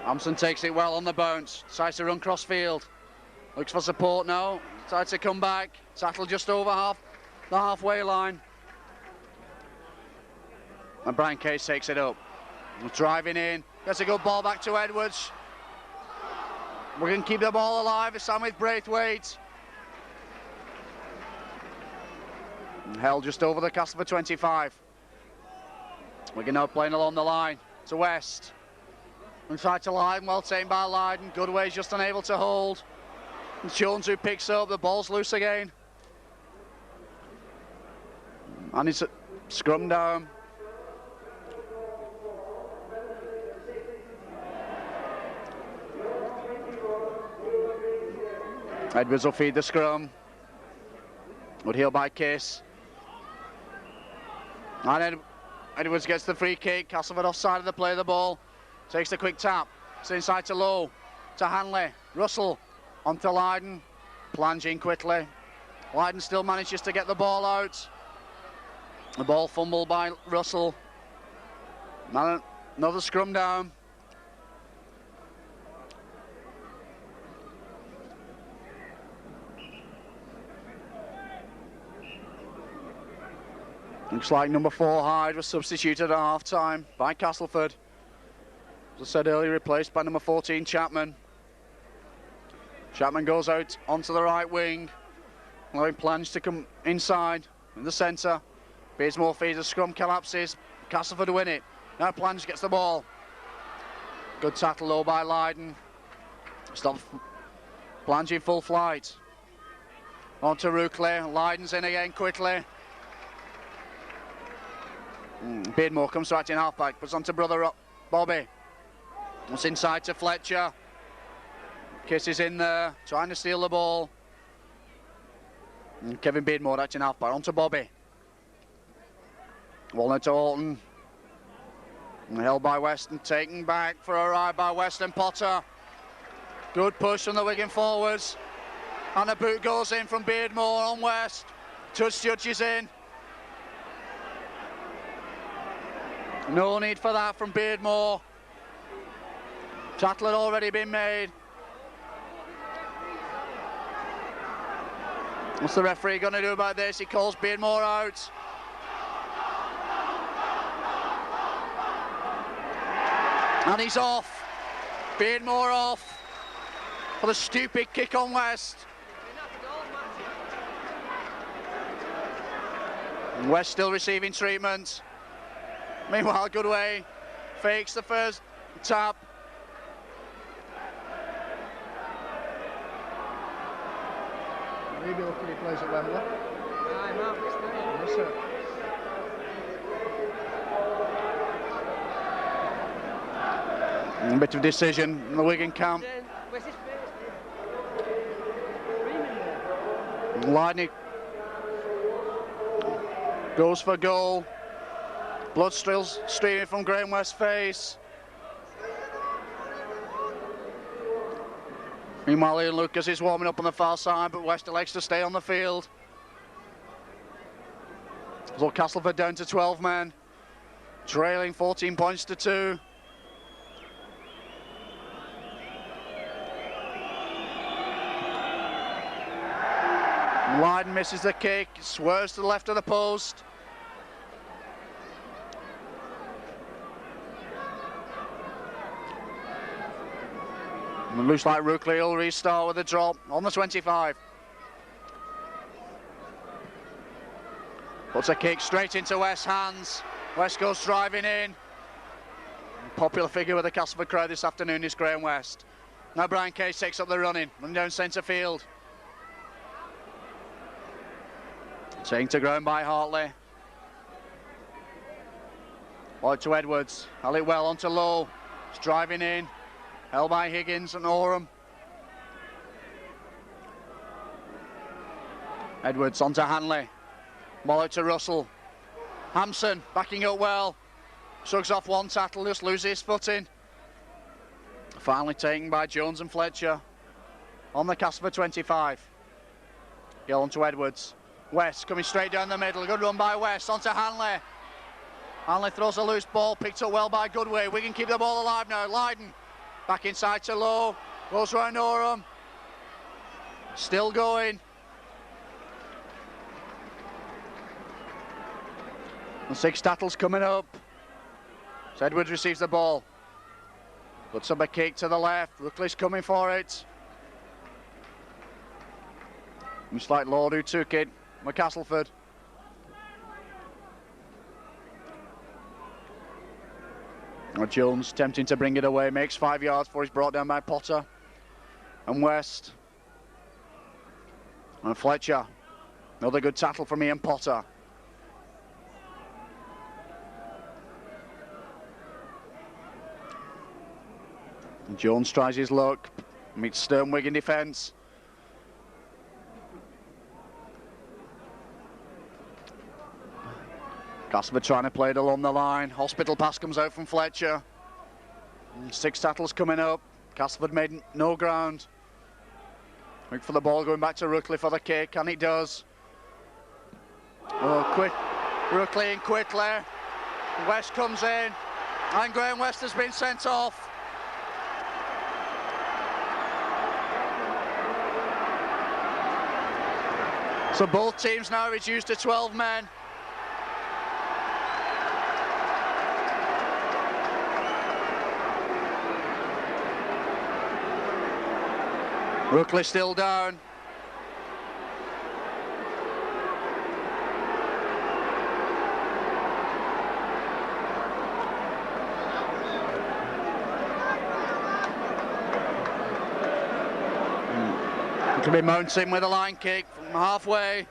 Hampson takes it well on the bounce. Decides to run cross field. Looks for support now. Decides to come back. Tattle just over the halfway line. And Brian Case takes it up. Driving in. Gets a good ball back to Edwards. We can keep the ball alive. It's on with Braithwaite. Held just over the Castleford 25. Wigan now playing along the line to West. Inside to Lydon, well taken by Lydon. Goodway's just unable to hold. And Jones who picks up, the ball's loose again. And it's a scrum down. Edwards will feed the scrum. Woodhill by Case. And Edwards gets the free kick. Castleford offside of the play of the ball. takes the quick tap. It's inside to Lowe, to Hanley. Russell onto Lydon, plunging quickly. Lydon still manages to get the ball out. The ball fumbled by Russell. Another scrum down. Looks like number 4 Hyde was substituted at half-time by Castleford. As I said earlier, replaced by number 14 Chapman. Chapman goes out onto the right wing, allowing Plange to come inside in the centre. Beardsmore feeds a scrum, collapses. Castleford win it. Now Plange gets the ball. Good tackle though by Lydon. Stop Plange in full flight. On to Ruckley. Lydon's in again quickly. Beardmore comes right in halfback, puts on to brother Bobby. It's inside to Fletcher. Kiss is in there, trying to steal the ball. And Kevin Beardmore out in halfback, on to Bobby. Walnut to Alton. And held by Weston, taken back for a ride by Weston Potter. Good push from the Wigan forwards. And a boot goes in from Beardmore on West. Touch judges in. No need for that from Beardmore. Tackle had already been made. What's the referee going to do about this? He calls Beardmore out. And he's off. Beardmore off for the stupid kick on West. And West still receiving treatment. Meanwhile, Goodway fakes the first tap. Maybe lucky he plays at Wembley. Aye, Mark, it's there. Yes, sir. A bit of decision in the Wigan camp. Where's his face? Lydon goes for goal. Blood still streaming from Graham West's face. Meanwhile, Ian Lucas is warming up on the far side, but West elects to stay on the field. So Castleford down to 12 men, trailing 14 points to 2. Lydon misses the kick, swerves to the left of the post. And it looks like Ruckley will restart with a drop on the 25. Puts a kick straight into West's hands. West goes driving in. Popular figure with the Castleford crowd this afternoon is Graham West. Now Brian Case takes up the running down centre field. Taking to ground by Hartley. Out to Edwards. Held it well onto Lowe. He's driving in. Held by Higgins and Oram. Edwards onto Hanley. Ball out to Russell. Hampson backing up well. Shrugs off one tackle, just loses his footing. Finally taken by Jones and Fletcher. On the Castleford 25. Gill onto Edwards. West coming straight down the middle. Good run by West onto Hanley. Hanley throws a loose ball, picked up well by Goodway. We can keep the ball alive now. Lydon back inside to Lowe. Goes round Oram. Still going. And 6 tackles coming up. So Edwards receives the ball. Puts up a kick to the left. Ruckley's coming for it. Looks like Lord who took it. Castleford. Jones tempting to bring it away, makes 5 yards before he's brought down by Potter and West. And Fletcher. Another good tackle from Ian Potter. And Jones tries his luck, meets stern Wigan defence. Castleford trying to play it along the line. Hospital pass comes out from Fletcher. 6 tackles coming up. Castleford made no ground. Look for the ball going back to Ruckley for the kick, and it does. Oh, quick. Ruckley in quickly. West comes in, and Graham West has been sent off. So both teams now reduced to 12 men. Ruckley still down. It'll be Mountain with a line kick from halfway.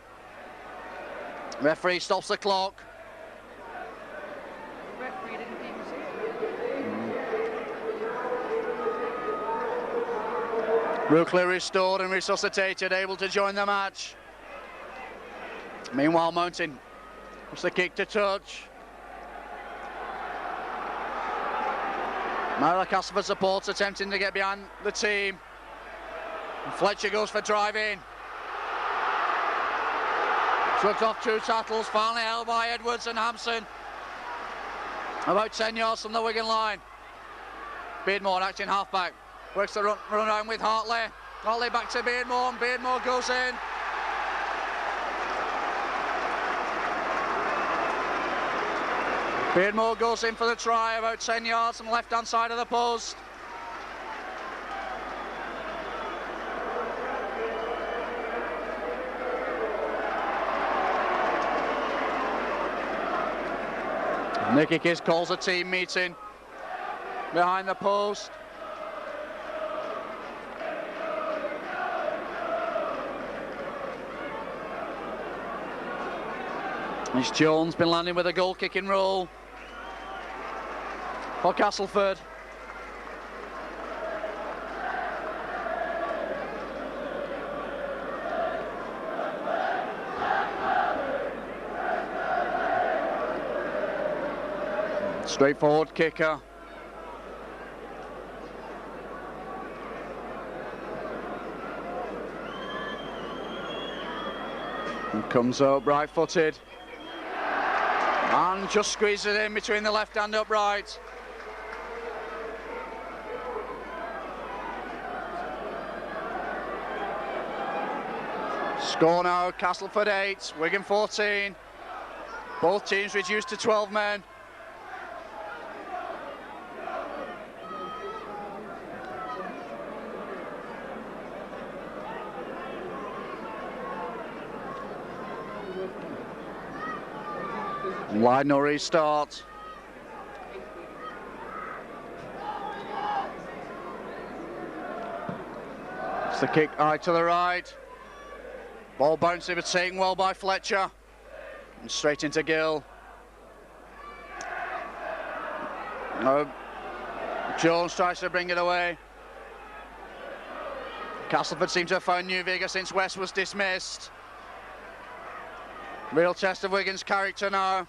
Referee stops the clock. The referee didn't even see it. Ruckley restored and resuscitated, able to join the match. Meanwhile, Mountain puts the kick to touch. Now the Castleford supports attempting to get behind the team. And Fletcher goes for drive-in. Shrugs off 2 tackles, finally held by Edwards and Hampson. About 10 yards from the Wigan line. Beardmore acting halfback. Works the run around with Hartley. Hartley back to Beardmore, and Beardmore goes in. Beardmore goes in for the try, about 10 yards from the left-hand side of the post. Nicky Kiss calls a team meeting behind the post. It's Jones been landing with a goal kicking role for Castleford. Straightforward kicker. And comes up right-footed. And just squeezes it in between the left and upright. Score now, Castleford 8, Wigan 14. Both teams reduced to 12 men. Wide no restart. It's the kick high to the right. Ball bouncing but taken well by Fletcher. And straight into Gill. No. Jones tries to bring it away. Castleford seems to have found new vigour since West was dismissed. Real test of Wigan's character now.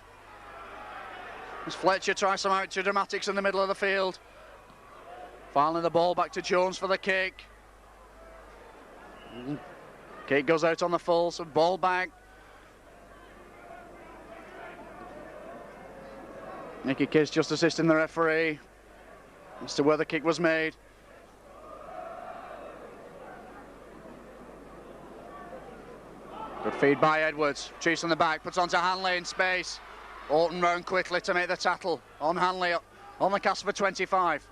As Fletcher tries some out to dramatics in the middle of the field. Finally the ball back to Jones for the kick. Kick goes out on the full, so ball back. Nicky Kiss just assisting the referee as to where the kick was made. Good feed by Edwards. Chase on the back, puts onto Hanley in space. Orton round quickly to make the tackle on Hanley on the Castleford 25.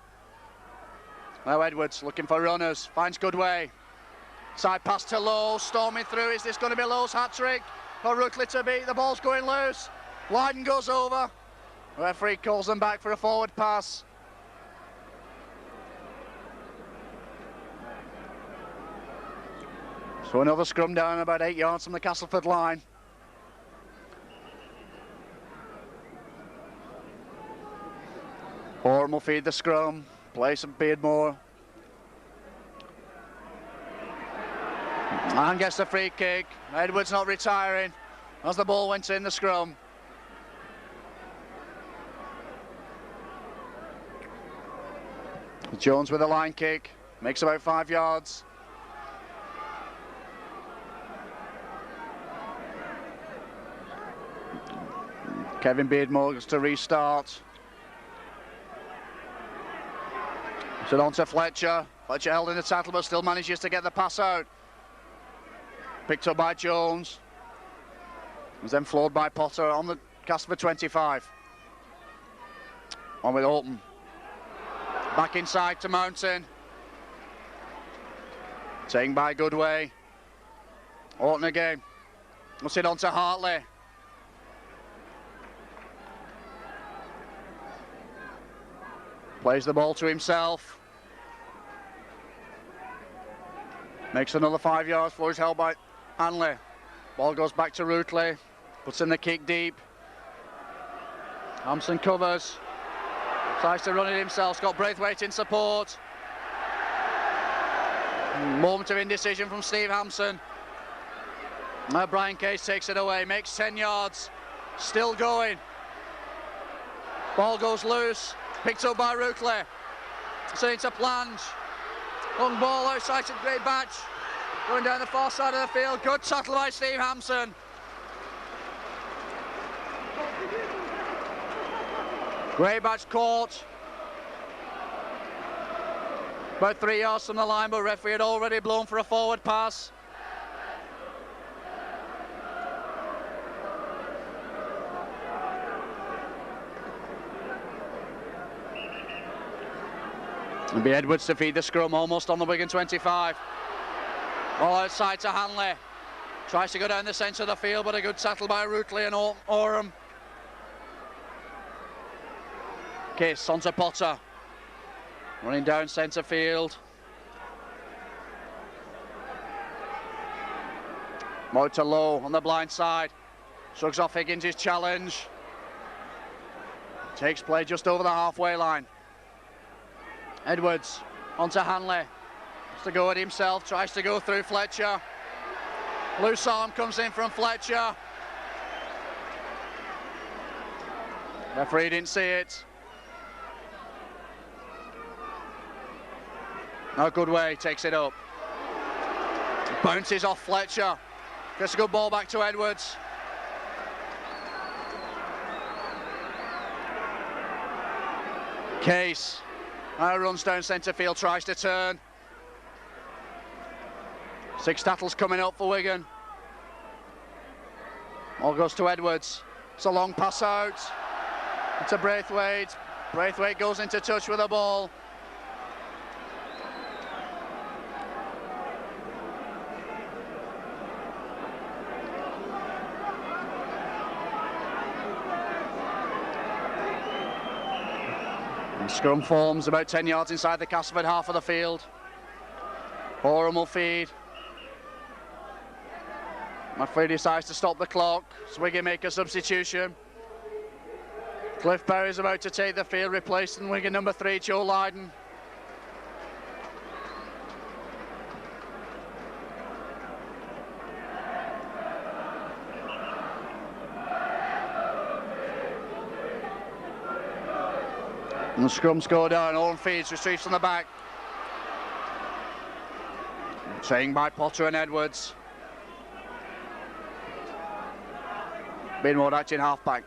Now Edwards looking for runners, finds Goodway. Side pass to Lowe, storming through. Is this going to be Lowe's hat-trick? For Ruckley to beat, the ball's going loose. Wyden goes over. The referee calls them back for a forward pass. So another scrum down about 8 yards from the Castleford line. Horton will feed the scrum, play some Beardmore. And gets the free kick. Edwards not retiring as the ball went in the scrum. Jones with a line kick, makes about 5 yards. Kevin Beardmore goes to restart. So on to Fletcher. Fletcher held in the tackle but still manages to get the pass out. Picked up by Jones. Was then floored by Potter on the Castleford 25. On with Alton. Back inside to Mountain. Taken by Goodway. Alton again. What's it on to Hartley. Plays the ball to himself. Makes another 5 yards before he's held by Hanley. Ball goes back to Rutley. Puts in the kick deep. Hampson covers. Tries to run it himself. Got Braithwaite in support. Moment of indecision from Steve Hampson. Now Brian Case takes it away. Makes 10 yards. Still going. Ball goes loose. Picked up by Rutley. So it's a plunge. Long ball outside to Great Batch. Going down the far side of the field. Good tackle by Steve Hampson. Great Batch caught. About 3 yards from the line, but referee had already blown for a forward pass. It'll be Edwards to feed the scrum, almost on the Wigan 25. Ball outside to Hanley. Tries to go down the centre of the field, but a good tackle by Rutley and Oram. Kiss onto Potter. Running down centre field. More to Lowe on the blind side. Shrugs off Higgins' challenge. Takes play just over the halfway line. Edwards onto Hanley. Has to go at himself, tries to go through Fletcher. Loose arm comes in from Fletcher. Referee didn't see it. No, Goodway takes it up. Bounces off Fletcher. Gets a good ball back to Edwards. Case now runs down centre field, tries to turn. 6 tackles coming up for Wigan. All goes to Edwards. It's a long pass out. It's a Braithwaite. Braithwaite goes into touch with the ball. And scrum forms about 10 yards inside the Castleford half of the field. Oram will feed. Referee decides to stop the clock. Wigan make a substitution. Cliff Berry's about to take the field, replacing Wigan number 3, Joe Lydon. And the scrums go down. Owen feeds, retreats from the back. Saying by Potter and Edwards. Beardmore acting half-back.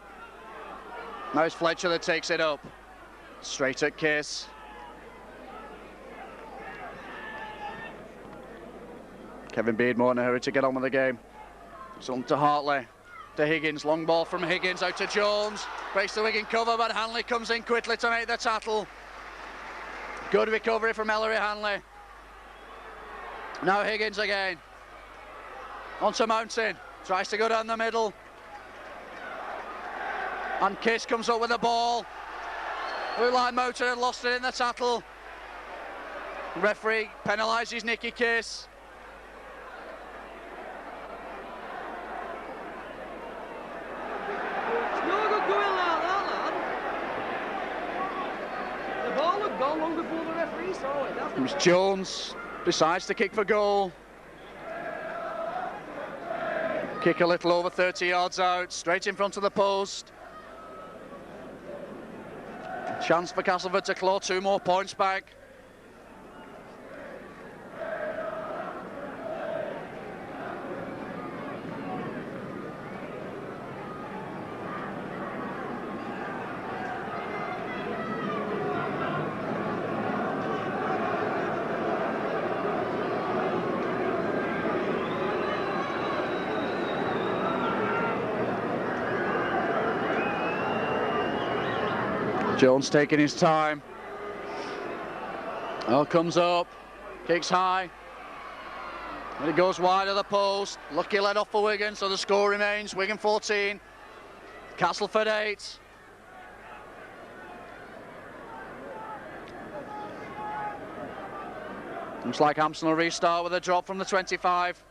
Now it's Fletcher that takes it up. Straight at Case. Kevin Beardmore in a hurry to get on with the game. It's on to Hartley. To Higgins, long ball from Higgins out to Jones. Breaks the Wigan cover, but Hanley comes in quickly to make the tackle. Good recovery from Ellery Hanley. Now Higgins again. On to Mountain. Tries to go down the middle. And Kiss comes up with the ball. Blue line Motor had lost it in the tackle. The referee penalises Nicky Kiss. It's no good going like that, lad. The ball had gone long before the referee saw it. It was Jones decides to kick for goal. Kick a little over 30 yards out, straight in front of the post. Chance for Castleford to claw 2 more points back. Jones taking his time. Oh, comes up, kicks high. And it goes wide of the post. Lucky let off for Wigan, so the score remains Wigan 14, Castleford 8. Looks like Hampson will restart with a drop from the 25.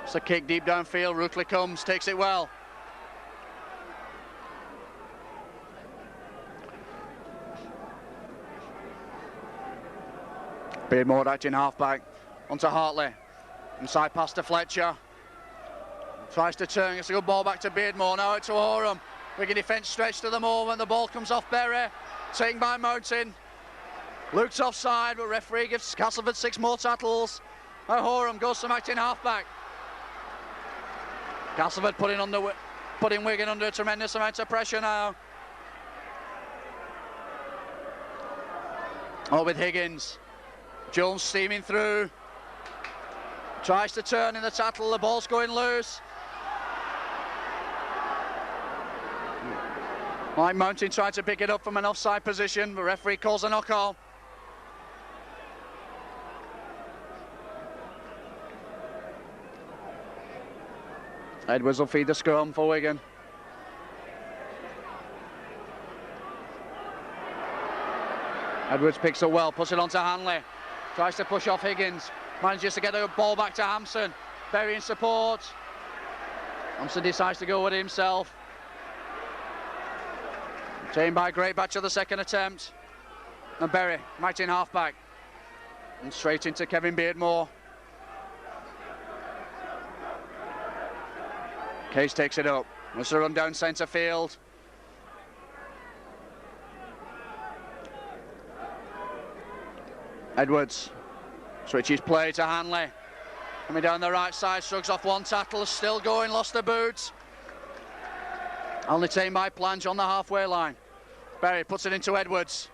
It's a kick deep downfield. Rookley comes, takes it well. Beardmore acting halfback onto Hartley. Inside pass to Fletcher. Tries to turn, it's a good ball back to Beardmore. Now out to Oram. Wigan defence stretched to the moment. The ball comes off Berry. Taken by Mountain. Luke's offside, but referee gives Castleford 6 more tackles. Now Horam goes to acting halfback. Castleford putting Wigan under a tremendous amount of pressure now. Oh, with Higgins. Jones steaming through. Tries to turn in the tackle, the ball's going loose. Mike Mountain tried to pick it up from an offside position, but referee calls a knock-on. Edwards will feed the scrum for Wigan. Edwards picks it well, puts it onto Hanley. Tries to push off Higgins. Manages to get the ball back to Hampson. Berry in support. Hampson decides to go with it himself. Taken by Great Batch of the second attempt. And Berry, right in halfback. And straight into Kevin Beardmore. Case takes it up. Wants to run down centre field. Edwards switches play to Hanley. Coming down the right side, shrugs off one tackle, still going, lost the boot. Only taken by Plange on the halfway line. Berry puts it into Edwards.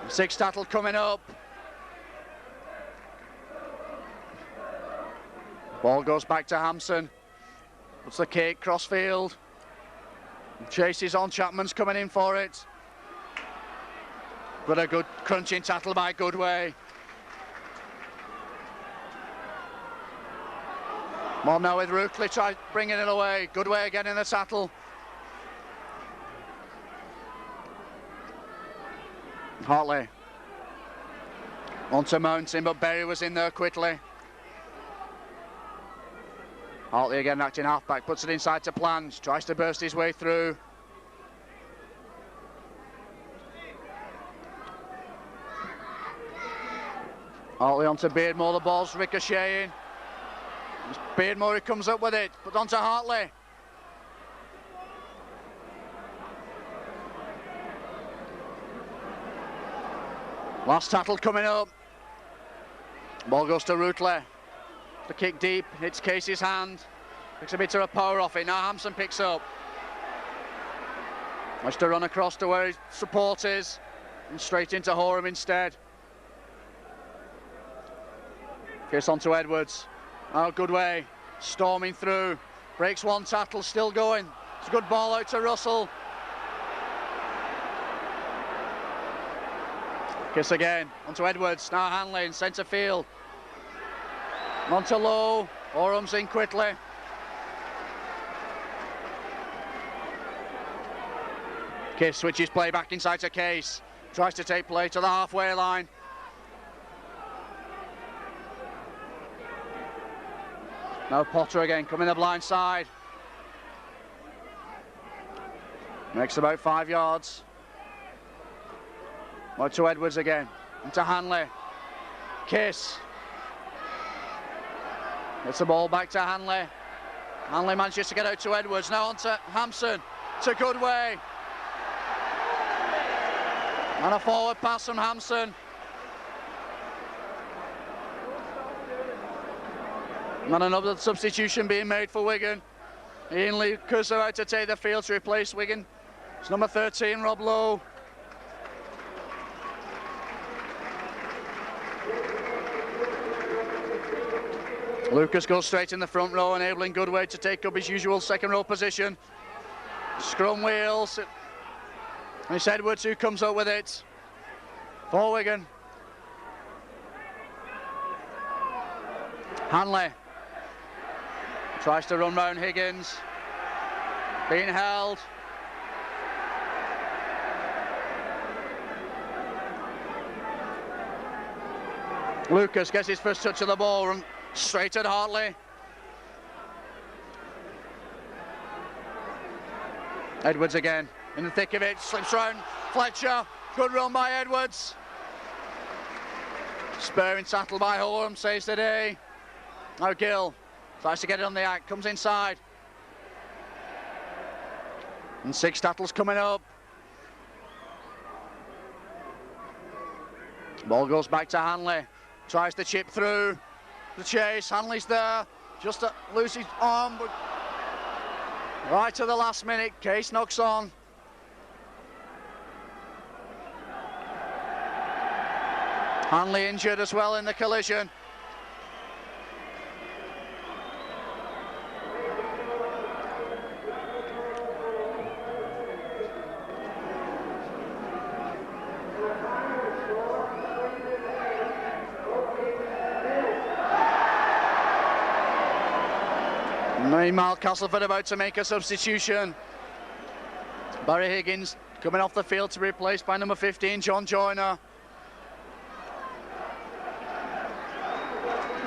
6 tackle coming up. Ball goes back to Hampson. Puts the kick, crossfield. Chases on, Chapman's coming in for it. But a good crunching tackle by Goodway. Well, now with Rookley try bringing it away. Goodway again in the tackle. Hartley. Onto Mountain, but Berry was in there quickly. Hartley again acting halfback, puts it inside to Plange, tries to burst his way through. Hartley onto Beardmore, the ball's ricocheting. It's Beardmore who comes up with it, but onto Hartley. Last tackle coming up. Ball goes to Rootley. The kick deep, hits Casey's hand. Takes a bit of a power off it. Now Hampson picks up. Wants to run across to where his support is. And straight into Horam instead. Kiss onto Edwards. Oh, Goodway. Storming through. Breaks one tackle, still going. It's a good ball out to Russell. Kiss again, onto Edwards, now Hanley in centre field. Onto Lowe, Orham's in quickly. Case switches play back inside to Case. Tries to take play to the halfway line. Now Potter again, coming the blind side. Makes about 5 yards. Out to Edwards again, into Hanley. Kiss. Gets the ball back to Hanley. Hanley manages to get out to Edwards. Now on to Hampson, to Goodway. And a forward pass from Hampson. And another substitution being made for Wigan. Ian Lucas about to take the field to replace Wigan. It's number 13, Rob Lowe. Lucas goes straight in the front row, enabling Goodway to take up his usual second row position. Scrum wheels. And it's Edwards who comes up with it for Wigan. Hanley tries to run round Higgins. Being held. Lucas gets his first touch of the ball, run straight at Hartley. Edwards again, in the thick of it, slips round Fletcher. Good run by Edwards. Spurring tackle by Horham, saves the day. Now Gill tries to get it on the act, comes inside. And 6 tackles coming up. Ball goes back to Hanley. Tries to chip through the chase. Hanley's there. Just to lose his arm, but right to the last minute, Case knocks on. Hanley injured as well in the collision. Meanwhile, Castleford about to make a substitution. Barry Higgins coming off the field to be replaced by number 15, John Joyner.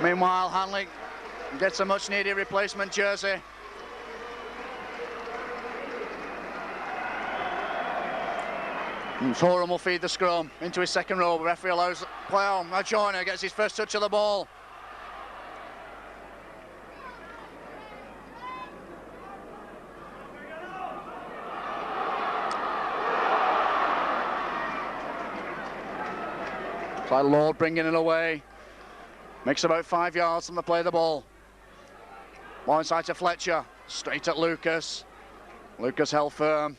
Meanwhile, Hanley gets a much needed replacement jersey. And Forum will feed the scrum into his second row. The referee allows play on. Now Joyner gets his first touch of the ball. By Lord bringing it away. Makes about 5 yards from the play of the ball. More inside to Fletcher. Straight at Lucas. Lucas held firm.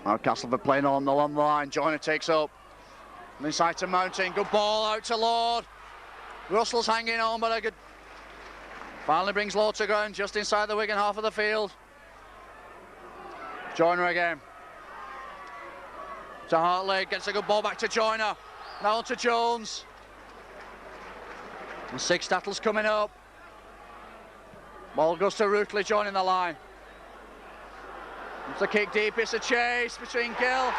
Now Castleford playing on the long line. Joyner takes up. And inside to Mountain. Good ball out to Lord. Russell's hanging on, but a good. Finally brings Lord to ground just inside the Wigan half of the field. Joyner again. To Hartley, gets a good ball back to Joyner. Now on to Jones. And 6 tackles coming up. Ball goes to Rutley joining the line. It's a kick deep, it's a chase between Gill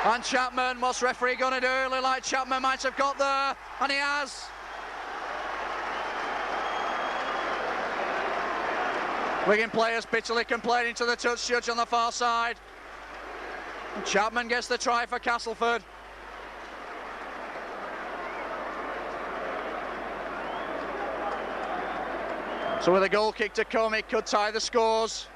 and Chapman. What's referee going to do? Look like Chapman might have got there, and he has. Wigan players bitterly complaining to the touch judge on the far side. And Chapman gets the try for Castleford. So with a goal kick to come, it could tie the scores.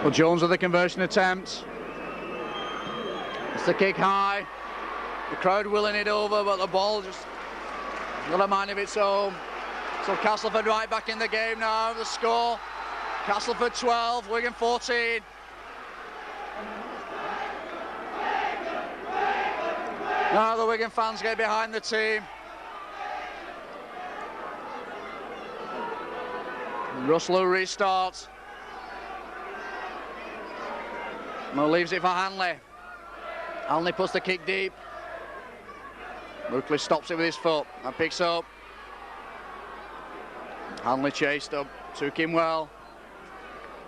Well, Jones with the conversion attempt. It's the kick high. The crowd willing it over, but the ball just got a mind of its own. So Castleford right back in the game now. The score, Castleford 12, Wigan 14. Now the Wigan fans get behind the team. Russell restarts. Mo leaves it for Hanley. Hanley puts the kick deep. Rutley stops it with his foot and picks up. Hanley chased up, took him well.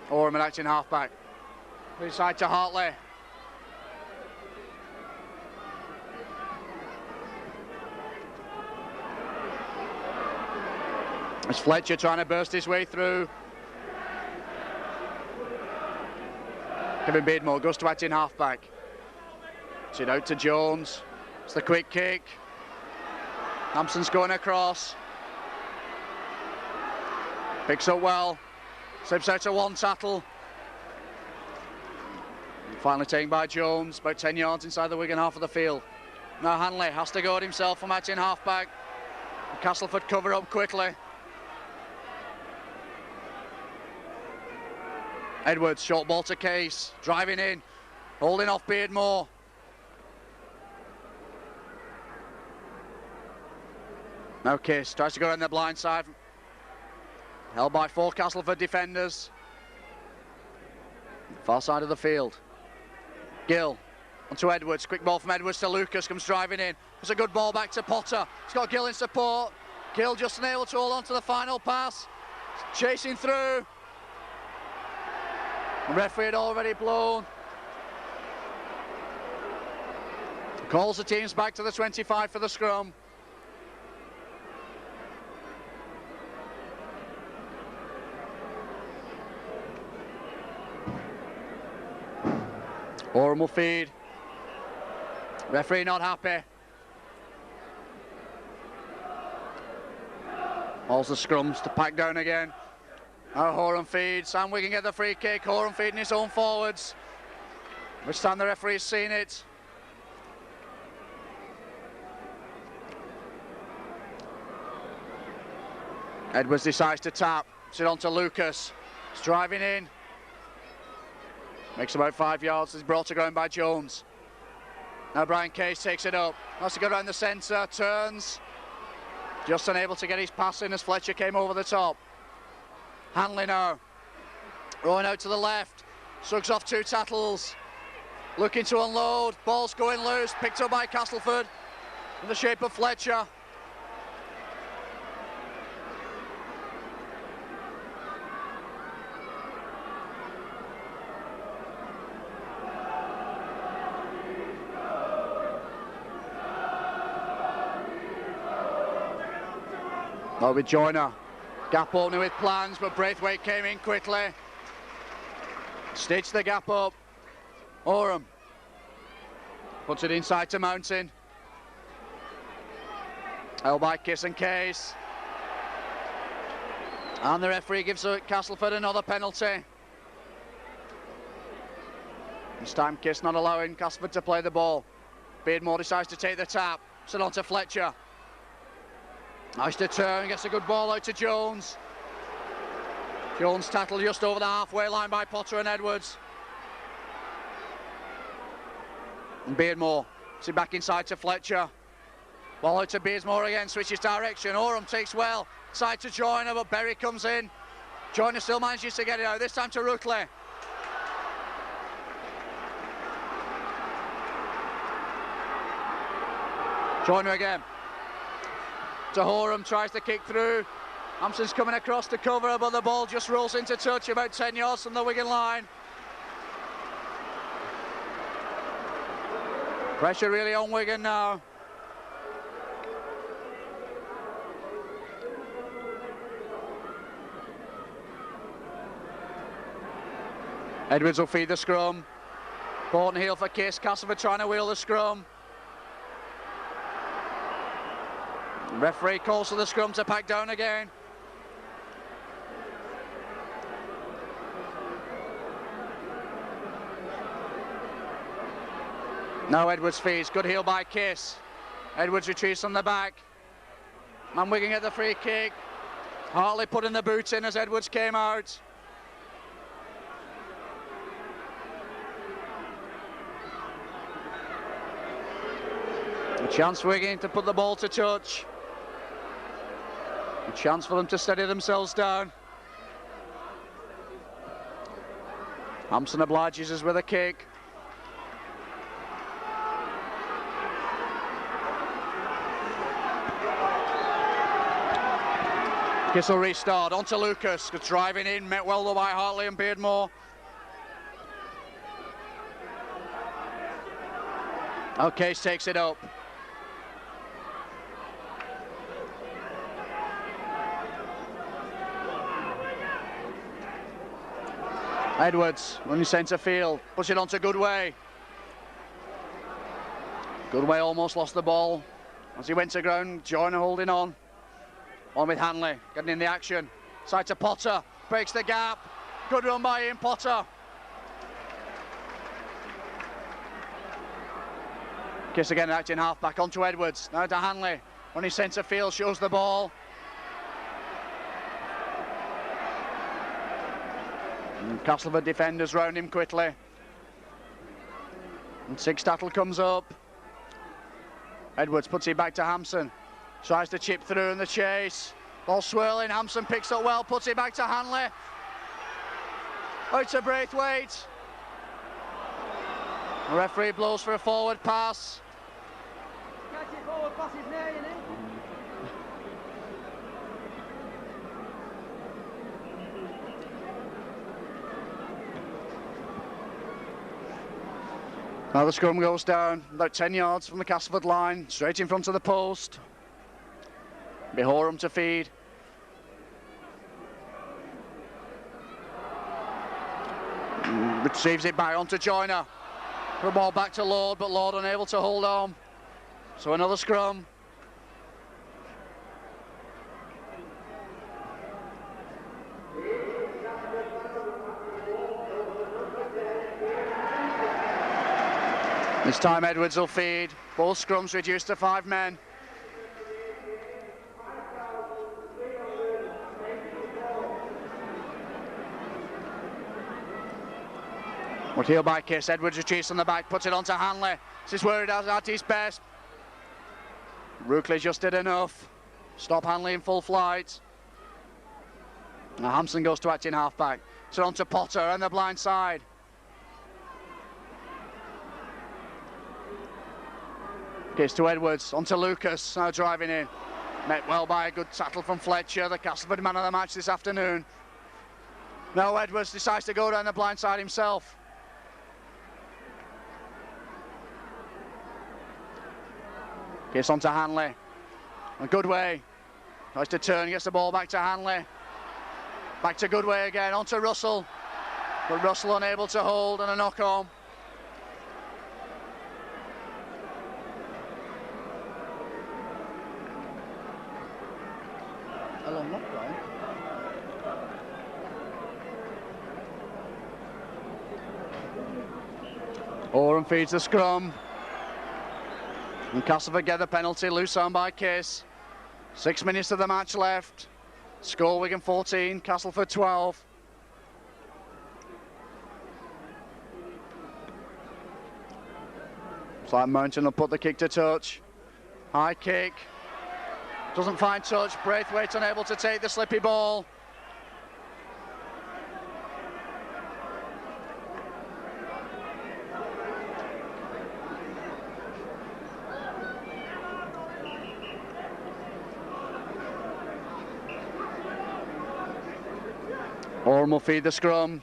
Orman acting halfback. Inside to Hartley. It's Fletcher trying to burst his way through. Kevin Beardmore goes to acting halfback. It's it out to Jones. It's the quick kick. Hampson's going across. Picks up well. Slips out to one tackle. Finally taken by Jones, about 10 yards inside the Wigan half of the field. Now Hanley has to go at himself from out in half-back. Castleford cover up quickly. Edwards, short ball to Case, driving in, holding off Beardmore. Now Case tries to go around the blind side. Held by 4 Castleford defenders. Far side of the field. Gill onto Edwards, quick ball from Edwards to Lucas, comes driving in. It's a good ball back to Potter. He's got Gill in support. Gill just unable to hold on to the final pass. Chasing through. The referee had already blown. Calls the teams back to the 25 for the scrum. Oram will feed. Referee not happy. Hauls the scrums to pack down again. Now Horan feeds. Sam Wigan get the free kick. Horan feeding his own forwards. This time the referee's seen it. Edwards decides to tap. It's it on to Lucas. He's driving in. Makes about 5 yards. It's brought to ground by Jones. Now Brian Case takes it up. Wants to go around the centre. Turns. Just unable to get his pass in as Fletcher came over the top. Hanley now. Rolling out to the left. Sugs off 2 tackles. Looking to unload. Ball's going loose. Picked up by Castleford in the shape of Fletcher. Well, with Joyner, gap opening with plans, but Braithwaite came in quickly. Stitched the gap up. Oram puts it inside to Mountain. Held by Kiss and Case. And the referee gives Castleford another penalty. This time Kiss not allowing Castleford to play the ball. Beardmore decides to take the tap. Sit on to Fletcher. Nice to turn, gets a good ball out to Jones. Jones tackled just over the halfway line by Potter and Edwards. And Beardmore, see back inside to Fletcher. Ball out to Beardmore again, switches direction. Oram takes well, side to Joyner, but Berry comes in. Joyner still manages to get it out, this time to Rookley. Joyner again. To Horam, tries to kick through. Hampson's coming across to cover, but the ball just rolls into touch about 10 yards from the Wigan line. Pressure really on Wigan now. Edwards will feed the scrum. Borton heel for Kiss. Castleford trying to wheel the scrum. Referee calls for the scrum to pack down again. Now Edwards feeds, good heel by Kiss. Edwards retrieves from the back. Man Wigan get the free kick. Hartley putting the boot in as Edwards came out. A chance for Wigan to put the ball to touch. A chance for them to steady themselves down. Hampson obliges us with a kick. Kiss will restart, on to Lucas, driving in, met well though by Hartley and Beardmore. Okay, takes it up. Edwards running centre field, puts it onto Goodway. Goodway almost lost the ball as he went to ground. Joyner holding on. On with Hanley, getting in the action. Side to Potter, breaks the gap. Good run by Ian Potter. Kiss again, acting half back onto Edwards. Now to Hanley. On his centre field, shows the ball. And Castleford defenders round him quickly. And Six Tattle comes up. Edwards puts it back to Hampson. Tries to chip through in the chase. Ball swirling, Hampson picks up well, puts it back to Hanley. Out to Braithwaite. The referee blows for a forward pass. Catch it forward, pass is there, you know. Now the scrum goes down, about 10 yards from the Castleford line, straight in front of the post. Behorum to feed. Retrieves it back onto Joyner. Put the ball back to Lord, but Lord unable to hold on. So another scrum. This time Edwards will feed. Both scrums reduced to 5 men. But heel by Kiss. Edwards retreats on the back, puts it onto Hanley. This is where it has at his best. Rookley just did enough. Stop Hanley in full flight. Now Hampson goes to acting half-back. So on to Potter and the blind side. Kiss to Edwards, onto Lucas, now driving in. Met well by a good tackle from Fletcher, the Castleford man of the match this afternoon. Now Edwards decides to go down the blind side himself. Kiss onto Hanley. A Goodway. Tries to turn, gets the ball back to Hanley. Back to Goodway again, onto Russell. But Russell unable to hold and a knock on. A long knock, Brian. Oram feeds the scrum. And Castleford get the penalty, loose on by Kiss. 6 minutes of the match left. Score Wigan 14, Castleford 12. It's like Mountain will put the kick to touch. High kick. Doesn't find touch. Braithwaite unable to take the slippy ball. Orme will feed the scrum.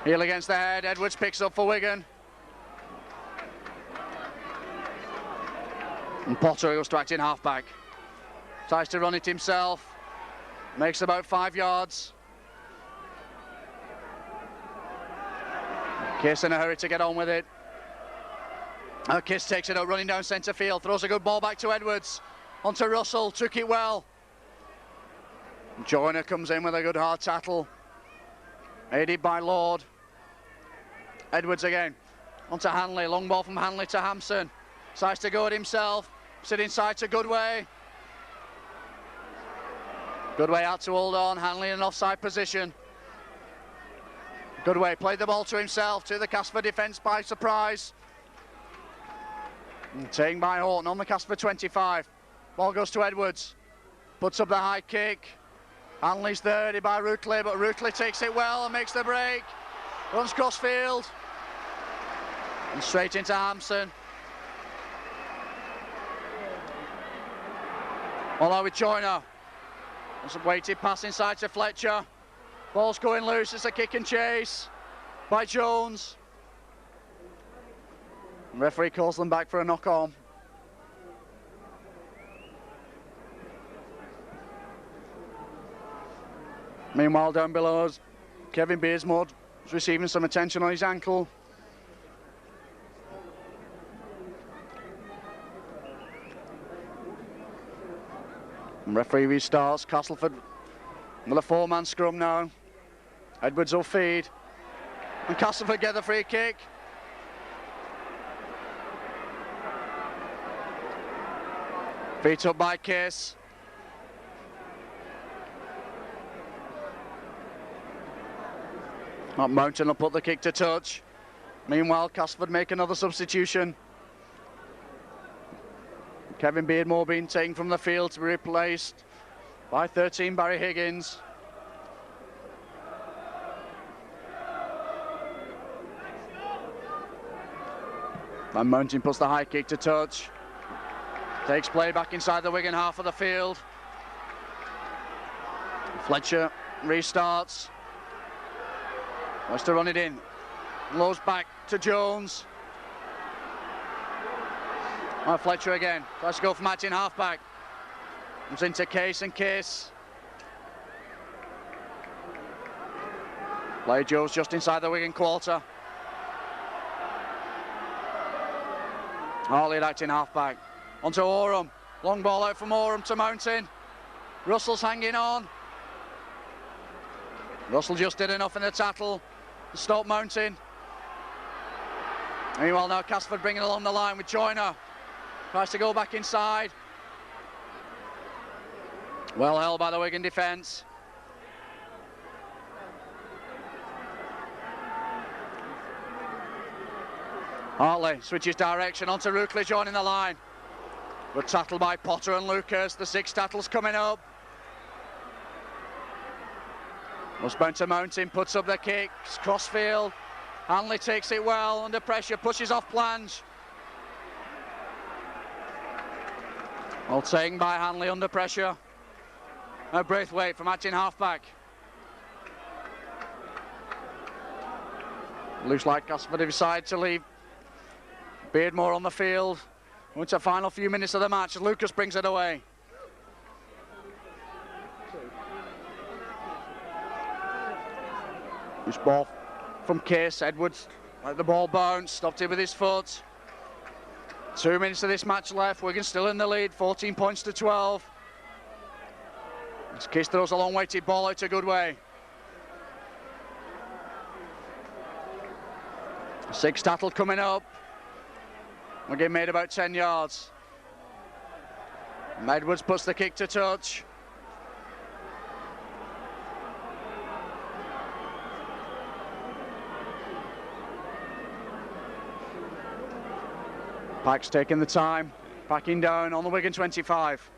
Heel against the head. Edwards picks up for Wigan. And Potter goes to act in half-back. Tries to run it himself. Makes about 5 yards. Kiss in a hurry to get on with it. Kiss takes it out, running down centre field. Throws a good ball back to Edwards. Onto Russell, took it well. Joyner comes in with a good hard tackle. Aided by Lord. Edwards again. Onto Hanley, long ball from Hanley to Hampson. Decides to go at himself. Sit inside to Goodway. Goodway out to hold on. Hanley in an offside position. Goodway played the ball to himself, to the Castleford defence by surprise. And taken by Horton on the Castleford 25. Ball goes to Edwards. Puts up the high kick. Hanley's there by Rookley, but Rookley takes it well and makes the break. Runs cross field. And straight into Hampson. All with Joyner. There's a weighted pass inside to Fletcher. Ball's going loose, it's a kick and chase by Jones. The referee calls them back for a knock on. Meanwhile, down below us, Kevin Beersmore is receiving some attention on his ankle. And referee restarts. Castleford with a 4-man scrum now. Edwards will feed. And Castleford get the free kick. Feet up by Case. Mountain will put the kick to touch. Meanwhile, Castleford make another substitution. Kevin Beardmore being taken from the field to be replaced by 13 Barry Higgins. And Mountain puts the high kick to touch. Takes play back inside the Wigan half of the field. Fletcher restarts. Wants to run it in. Lows back to Jones. Oh, Fletcher again. Tries to go for Martin halfback. Comes into Case and Case. Play Jones just inside the Wigan quarter. Harley acting halfback. Onto Oram. Long ball out from Oram to Mountain. Russell's hanging on. Russell just did enough in the tackle to stop Mountain. Meanwhile now Castleford bringing along the line with Joyner. Tries to go back inside. Well held by the Wigan defence. Hartley switches direction onto Rookley joining the line. Good tackle by Potter and Lucas. The 6 tackles coming up. Must to Mountain, puts up the kicks, crossfield. Hanley takes it well, under pressure, pushes off Plange. Well taken by Hanley under pressure. No Braithwaite from Atkin halfback. Looks like Castleford decide to leave Beardmore on the field. It's the final few minutes of the match. Lucas brings it away. This ball from Case. Edwards let the ball bounce, stopped it with his foot. 2 minutes of this match left. Wigan still in the lead, 14 points to 12. As Case throws a long weighted ball out a good way. 6 tackle coming up. Wigan made about 10 yards. Edwards puts the kick to touch. Pack's taking the time, backing down on the Wigan 25.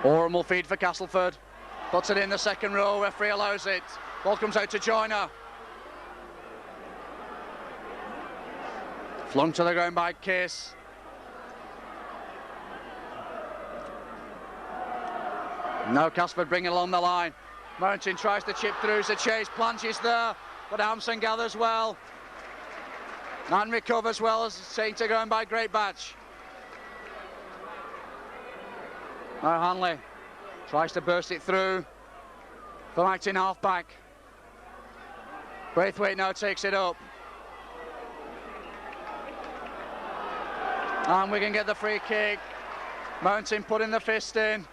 Oram will feed for Castleford. Puts it in the second row, referee allows it. Ball comes out to Joyner. Flung to the ground by Case. Now Castleford bringing along the line. Mountain tries to chip through, so Chase plunges there, but Hampson gathers well. And recovers well as saying to go in by Great Batch. Now Hanley tries to burst it through. From acting halfback. Braithwaite now takes it up. And we can get the free kick. Mountain putting the fist in.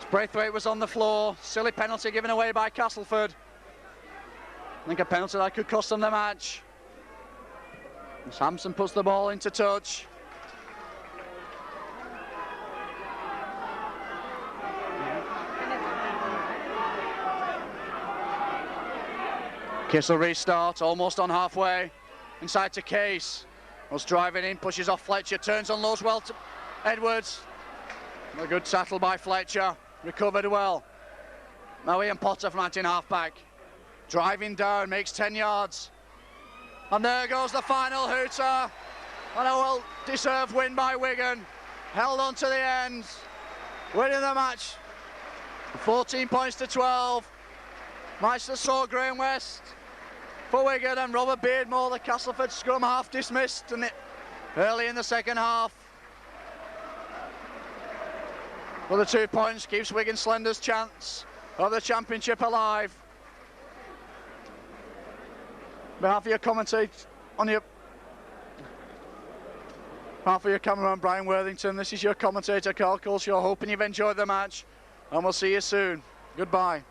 Braithwaite was on the floor. Silly penalty given away by Castleford. I think a penalty that could cost them the match. As Hampson puts the ball into touch. Kissel restart, almost on halfway. Inside to Case. Was driving in, pushes off Fletcher, turns on lows well to Edwards. A good tackle by Fletcher. Recovered well. Now Ian Potter from Antin halfback. Driving down, makes 10 yards. And there goes the final hooter. And a well-deserved win by Wigan. Held on to the end. Winning the match. 14 points to 12. Match that saw Graham West for Wigan and Robert Beardmore, the Castleford scrum half dismissed and early in the second half. Well, the 2 points keeps Wigan Slender's chance of the championship alive. On behalf of your commentator, on your behalf of your cameraman Brian Worthington, this is your commentator Carl Culshaw, hoping you've enjoyed the match, and we'll see you soon. Goodbye.